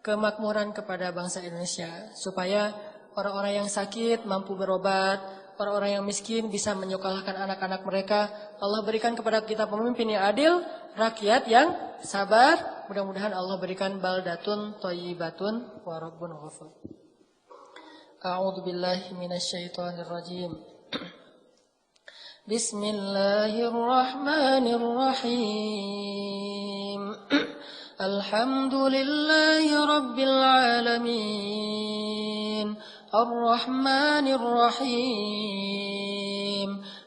[SPEAKER 1] kemakmuran kepada bangsa Indonesia, supaya orang-orang yang sakit mampu berobat, orang-orang yang miskin bisa menyekolahkan anak-anak mereka. Allah berikan kepada kita pemimpin yang adil, rakyat yang sabar. Mudah-mudahan Allah berikan baldatun thayyibatun wa rabbun ghafur. A'udzu billahi minasyaitonir rajim. Bismillahirrahmanirrahim. Alhamdulillahi rabbil alamin. Ar-Rahmanir Rahim.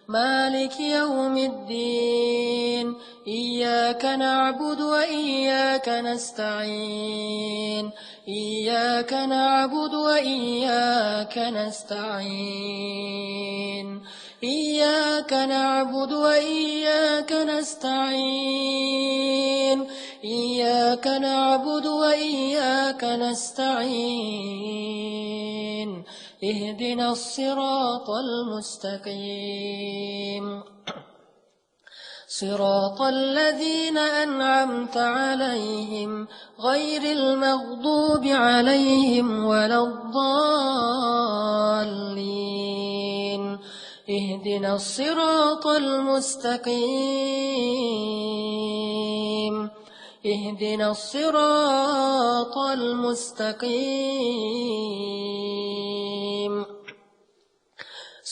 [SPEAKER 1] مالك يوم الدين إياك نعبد وإياك نستعين إياك نعبد وإياك نستعين إياك نعبد وإياك نستعين إياك نعبد وإياك نستعين اهدنا الصراط المستقيم صراط الذين أنعمت عليهم غير المغضوب عليهم ولا الضالين اهدنا الصراط المستقيم اهدنا الصراط المستقيم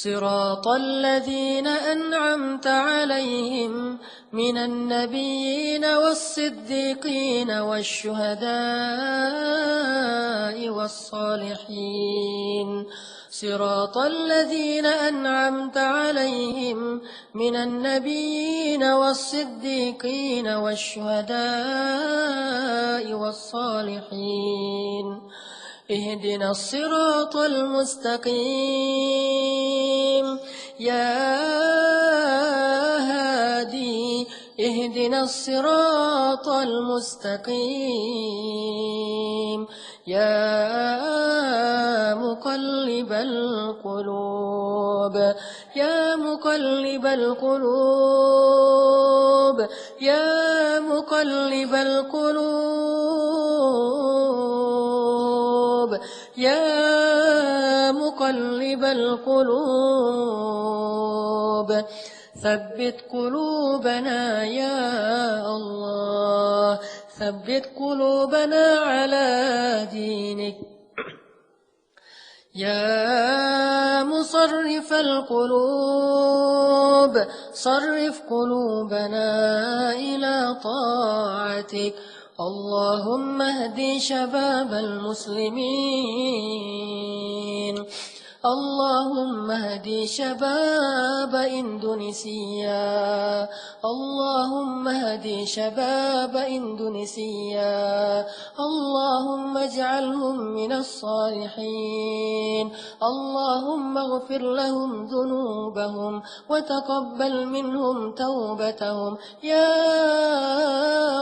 [SPEAKER 1] صراط الذين أنعمت عليهم من النبيين والصديقين والشهداء والصالحين صراط الذين أنعمت عليهم من النبيين والصديقين والشهداء والصالحين اهدنا الصراط المستقيم يا هادي اهدنا الصراط المستقيم يا مقلب القلوب يا مقلب القلوب يا مقلب القلوب يا مقلب القلوب ثبت قلوبنا يا الله ثبت قلوبنا على دينك يا مصرف القلوب صرف قلوبنا إلى طاعتك اللهم اهد شباب المسلمين اللهم اهد شباب إندونيسيا اللهم اهد شباب إندونيسيا اللهم اجعلهم من الصالحين اللهم اغفر لهم ذنوبهم وتقبل منهم توبتهم يا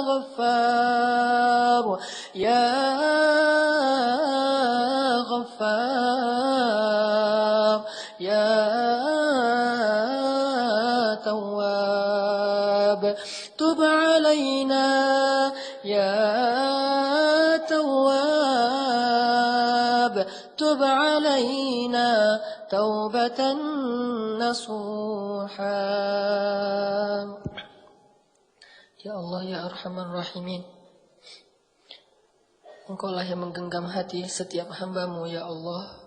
[SPEAKER 1] غفار يا غفار يا تواب تب علينا يا تواب تب علينا توبة نصوحا Ya Allah ya Arhamar Rahimin, Engkaulah yang menggenggam hati setiap hamba-Mu ya Allah.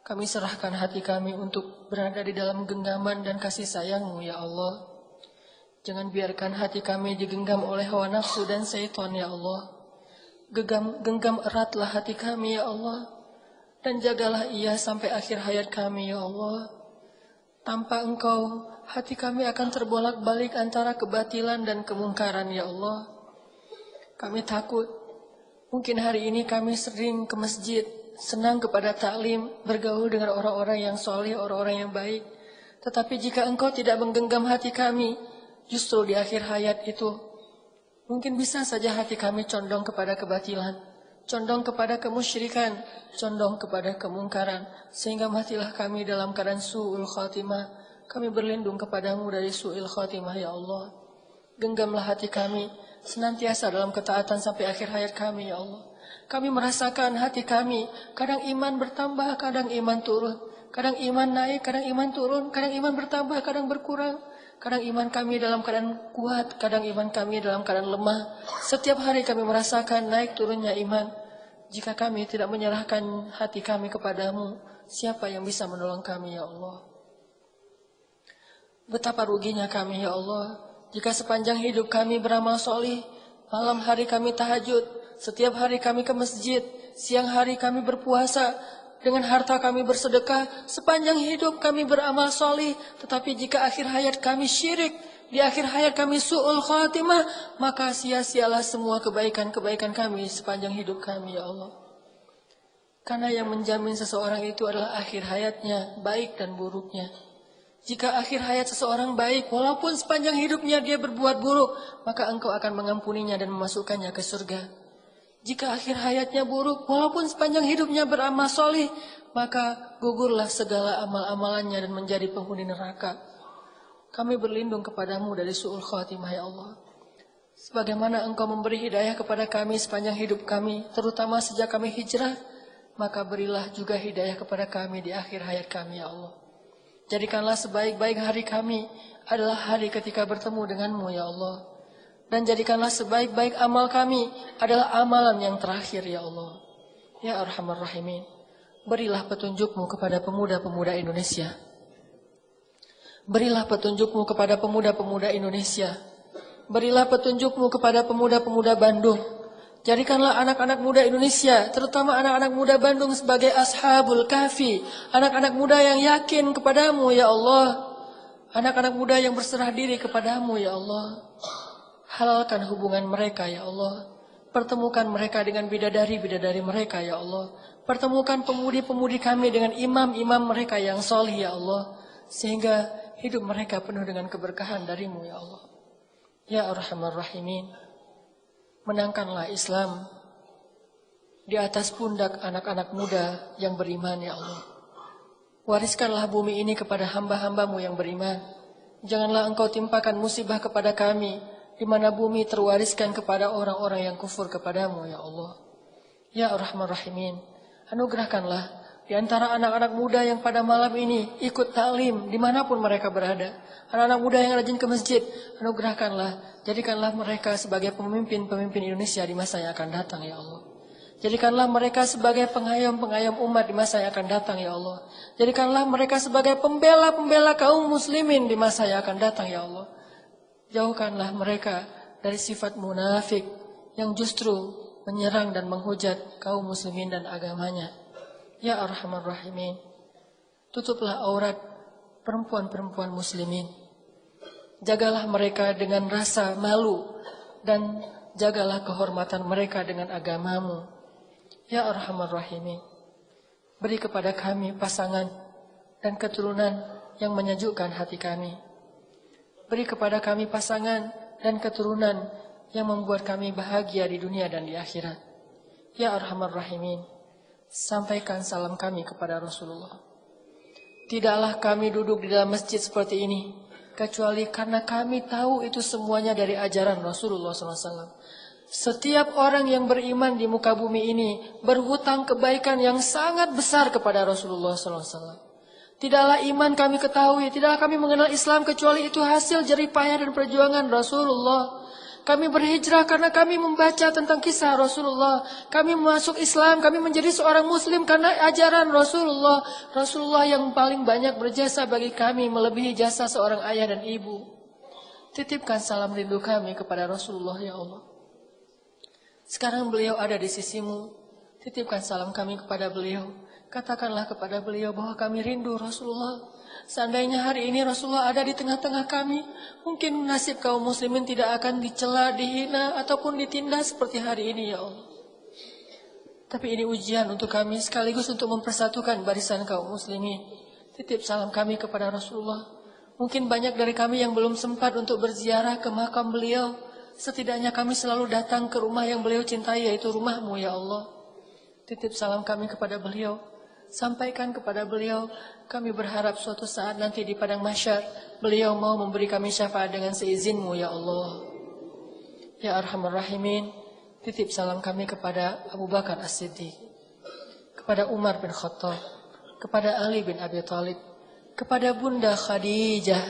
[SPEAKER 1] Kami serahkan hati kami untuk berada di dalam genggaman dan kasih sayang-Mu ya Allah. Jangan biarkan hati kami digenggam oleh hawa nafsu dan syaitan ya Allah. Genggam eratlah hati kami ya Allah, dan jagalah ia sampai akhir hayat kami ya Allah. Tanpa Engkau, hati kami akan terbolak-balik antara kebatilan dan kemungkaran ya Allah. Kami takut, mungkin hari ini kami sering ke masjid, senang kepada taklim, bergaul dengan orang-orang yang soleh, orang-orang yang baik. Tetapi jika Engkau tidak menggenggam hati kami, justru di akhir hayat itu, mungkin bisa saja hati kami condong kepada kebatilan, condong kepada kemusyrikan, condong kepada kemungkaran, sehingga matilah kami dalam keadaan su'ul khatimah. Kami berlindung kepadamu dari su'il khatimah ya Allah. Genggamlah hati kami senantiasa dalam ketaatan sampai akhir hayat kami ya Allah. Kami merasakan hati kami, kadang iman bertambah, kadang iman turun, kadang iman naik, kadang iman turun, kadang iman bertambah, kadang berkurang. Kadang iman kami dalam keadaan kuat, kadang iman kami dalam keadaan lemah. Setiap hari kami merasakan naik turunnya iman. Jika kami tidak menyerahkan hati kami kepadamu, siapa yang bisa menolong kami ya Allah? Betapa ruginya kami ya Allah, jika sepanjang hidup kami beramal solih, malam hari kami tahajud, setiap hari kami ke masjid, siang hari kami berpuasa, dengan harta kami bersedekah, sepanjang hidup kami beramal solih, tetapi jika akhir hayat kami syirik, di akhir hayat kami su'ul khatimah, maka sia-sialah semua kebaikan-kebaikan kami sepanjang hidup kami ya Allah. Karena yang menjamin seseorang itu adalah akhir hayatnya, baik dan buruknya. Jika akhir hayat seseorang baik, walaupun sepanjang hidupnya dia berbuat buruk, maka Engkau akan mengampuninya dan memasukkannya ke surga. Jika akhir hayatnya buruk, walaupun sepanjang hidupnya beramal solih, maka gugurlah segala amal-amalannya dan menjadi penghuni neraka. Kami berlindung kepadamu dari su'ul khatimah ya Allah. Sebagaimana Engkau memberi hidayah kepada kami sepanjang hidup kami, terutama sejak kami hijrah, maka berilah juga hidayah kepada kami di akhir hayat kami ya Allah. Jadikanlah sebaik-baik hari kami adalah hari ketika bertemu denganmu ya Allah. Dan jadikanlah sebaik-baik amal kami adalah amalan yang terakhir ya Allah. Ya Arhamar Rahimin, berilah petunjukmu kepada pemuda-pemuda Indonesia. Berilah petunjukmu kepada pemuda-pemuda Indonesia. Berilah petunjukmu kepada pemuda-pemuda Bandung. Jadikanlah anak-anak muda Indonesia, terutama anak-anak muda Bandung sebagai ashabul kahfi. Anak-anak muda yang yakin kepadamu ya Allah. Anak-anak muda yang berserah diri kepadamu ya Allah. Halalkan hubungan mereka ya Allah. Pertemukan mereka dengan bidadari-bidadari mereka ya Allah. Pertemukan pemudi-pemudi kami dengan imam-imam mereka yang solih ya Allah. Sehingga hidup mereka penuh dengan keberkahan darimu ya Allah. Ya Arhamar Rahimin, menangkanlah Islam di atas pundak anak-anak muda yang beriman ya Allah. Wariskanlah bumi ini kepada hamba-hambamu yang beriman. Janganlah engkau timpakan musibah kepada kami, di mana bumi terwariskan kepada orang-orang yang kufur kepadamu ya Allah. Ya Arhamar Rahimin, anugerahkanlah di antara anak-anak muda yang pada malam ini ikut taklim dimanapun mereka berada. Anak-anak muda yang rajin ke masjid, anugerahkanlah, jadikanlah mereka sebagai pemimpin-pemimpin Indonesia di masa yang akan datang ya Allah. Jadikanlah mereka sebagai pengayom-pengayom umat di masa yang akan datang ya Allah. Jadikanlah mereka sebagai pembela-pembela kaum muslimin di masa yang akan datang ya Allah. Jauhkanlah mereka dari sifat munafik yang justru menyerang dan menghujat kaum muslimin dan agamanya. Ya Arhamar Rahimin, tutuplah aurat perempuan-perempuan muslimin. Jagalah mereka dengan rasa malu dan jagalah kehormatan mereka dengan agamamu. Ya Arhamar Rahimin, beri kepada kami pasangan dan keturunan yang menyejukkan hati kami. Beri kepada kami pasangan dan keturunan yang membuat kami bahagia di dunia dan di akhirat. Ya Arhamar Rahimin, sampaikan salam kami kepada Rasulullah. Tidaklah kami duduk di dalam masjid seperti ini kecuali karena kami tahu itu semuanya dari ajaran Rasulullah SAW. Setiap orang yang beriman di muka bumi ini berhutang kebaikan yang sangat besar kepada Rasulullah SAW. Tidaklah iman kami ketahui, tidaklah kami mengenal Islam kecuali itu hasil jerih payah dan perjuangan Rasulullah. Kami berhijrah karena kami membaca tentang kisah Rasulullah. Kami masuk Islam, kami menjadi seorang muslim karena ajaran Rasulullah. Rasulullah yang paling banyak berjasa bagi kami melebihi jasa seorang ayah dan ibu. Titipkan salam rindu kami kepada Rasulullah ya Allah. Sekarang beliau ada di sisimu. Titipkan salam kami kepada beliau. Katakanlah kepada beliau bahwa kami rindu Rasulullah. Seandainya hari ini Rasulullah ada di tengah-tengah kami, mungkin nasib kaum muslimin tidak akan dicela, dihina, ataupun ditindas seperti hari ini ya Allah. Tapi ini ujian untuk kami sekaligus untuk mempersatukan barisan kaum muslimin. Titip salam kami kepada Rasulullah. Mungkin banyak dari kami yang belum sempat untuk berziarah ke makam beliau. Setidaknya kami selalu datang ke rumah yang beliau cintai, yaitu rumahmu ya Allah. Titip salam kami kepada beliau. Sampaikan kepada beliau, kami berharap suatu saat nanti di padang mahsyar beliau mau memberi kami syafaat dengan seizinmu ya Allah. Ya Arhamar Rahimin, titip salam kami kepada Abu Bakar As-Siddiq, kepada Umar bin Khattab, kepada Ali bin Abi Thalib, kepada Bunda Khadijah,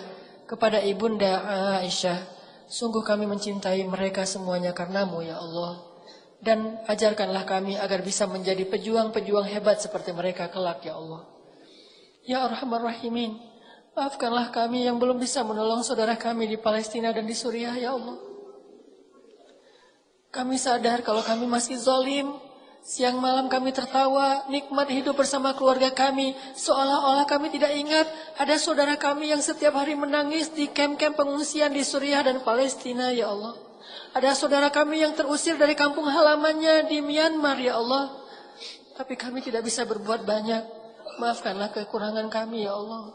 [SPEAKER 1] kepada Ibunda Aisyah. Sungguh kami mencintai mereka semuanya karenamu ya Allah. Dan ajarkanlah kami agar bisa menjadi pejuang-pejuang hebat seperti mereka kelak ya Allah. Ya Arhamar Rahimin, maafkanlah kami yang belum bisa menolong saudara kami di Palestina dan di Suriah ya Allah. Kami sadar kalau kami masih zalim. Siang malam kami tertawa, nikmat hidup bersama keluarga kami. Seolah-olah kami tidak ingat ada saudara kami yang setiap hari menangis di kem-kem pengungsian di Suriah dan Palestina ya Allah. Ada saudara kami yang terusir dari kampung halamannya di Myanmar ya Allah. Tapi kami tidak bisa berbuat banyak. Maafkanlah kekurangan kami ya Allah.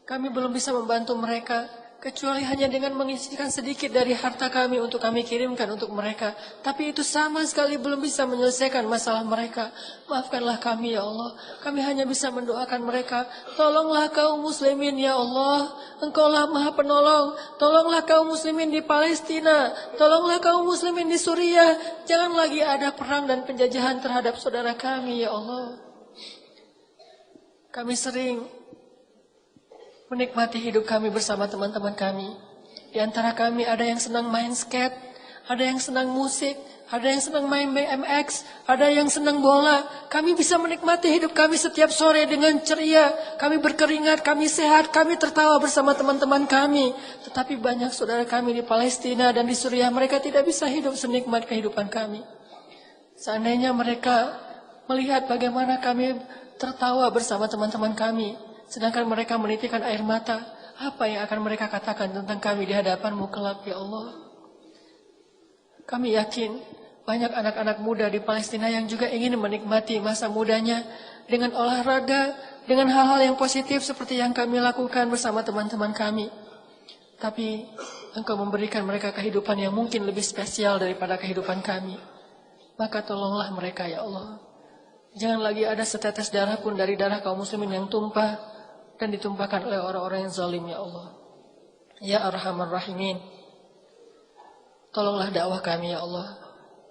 [SPEAKER 1] Kami belum bisa membantu mereka kecuali hanya dengan mengisikan sedikit dari harta kami untuk kami kirimkan untuk mereka. Tapi itu sama sekali belum bisa menyelesaikan masalah mereka. Maafkanlah kami ya Allah. Kami hanya bisa mendoakan mereka. Tolonglah kaum muslimin ya Allah. Engkaulah maha penolong. Tolonglah kaum muslimin di Palestina. Tolonglah kaum muslimin di Suriah. Jangan lagi ada perang dan penjajahan terhadap saudara kami ya Allah. Kami sering menikmati hidup kami bersama teman-teman kami. Di antara kami ada yang senang main skate, ada yang senang musik, ada yang senang main BMX, ada yang senang bola. Kami bisa menikmati hidup kami setiap sore dengan ceria. Kami berkeringat, kami sehat, kami tertawa bersama teman-teman kami. Tetapi banyak saudara kami di Palestina dan di Suriah, mereka tidak bisa hidup senikmat kehidupan kami. Seandainya mereka melihat bagaimana kami tertawa bersama teman-teman kami, sedangkan mereka menitikan air mata, apa yang akan mereka katakan tentang kami di hadapan-Mu kelak ya Allah? Kami yakin banyak anak-anak muda di Palestina yang juga ingin menikmati masa mudanya dengan olahraga, dengan hal-hal yang positif seperti yang kami lakukan bersama teman-teman kami. Tapi Engkau memberikan mereka kehidupan yang mungkin lebih spesial daripada kehidupan kami. Maka tolonglah mereka ya Allah. Jangan lagi ada setetes darah pun dari darah kaum muslimin yang tumpah dan ditumpahkan oleh orang-orang yang zalim ya Allah. Ya Arhamar Rahimin. Tolonglah dakwah kami ya Allah.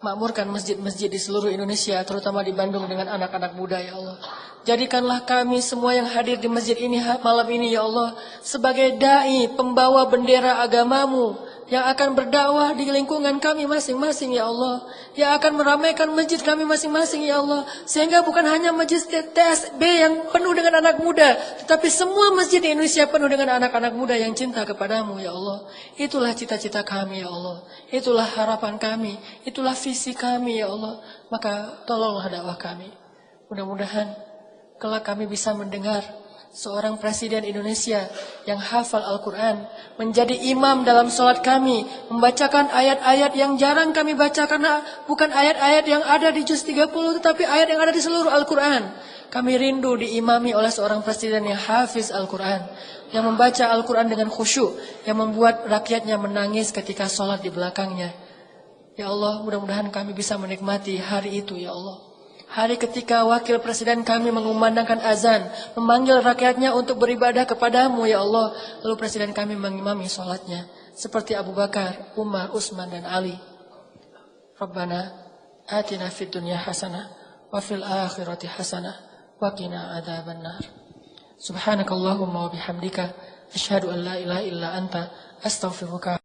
[SPEAKER 1] Makmurkan masjid-masjid di seluruh Indonesia, terutama di Bandung dengan anak-anak muda ya Allah. Jadikanlah kami semua yang hadir di masjid ini malam ini ya Allah sebagai dai, pembawa bendera agamamu yang akan berdakwah di lingkungan kami masing-masing ya Allah, yang akan meramaikan masjid kami masing-masing ya Allah, sehingga bukan hanya masjid TSB yang penuh dengan anak muda, tetapi semua masjid di Indonesia penuh dengan anak-anak muda yang cinta kepadamu ya Allah. Itulah cita-cita kami ya Allah, itulah harapan kami, itulah visi kami ya Allah. Maka tolonglah dakwah kami. Mudah-mudahan kelak kami bisa mendengar seorang presiden Indonesia yang hafal Al-Quran, menjadi imam dalam sholat kami, membacakan ayat-ayat yang jarang kami baca karena bukan ayat-ayat yang ada di juz 30, tetapi ayat yang ada di seluruh Al-Quran. Kami rindu diimami oleh seorang presiden yang hafiz Al-Quran, yang membaca Al-Quran dengan khusyuk, yang membuat rakyatnya menangis ketika sholat di belakangnya. Ya Allah, mudah-mudahan kami bisa menikmati hari itu ya Allah. Hari ketika wakil presiden kami mengumandangkan azan, memanggil rakyatnya untuk beribadah kepadamu ya Allah. Lalu presiden kami mengimami sholatnya seperti Abu Bakar, Umar, Utsman dan Ali. Rabbana atina fid dunya hasanah wa fil akhirati hasanah wa qina adzabannar. Subhanakallahumma wa bihamdika asyhadu an la ilaha illa anta astaghfiruka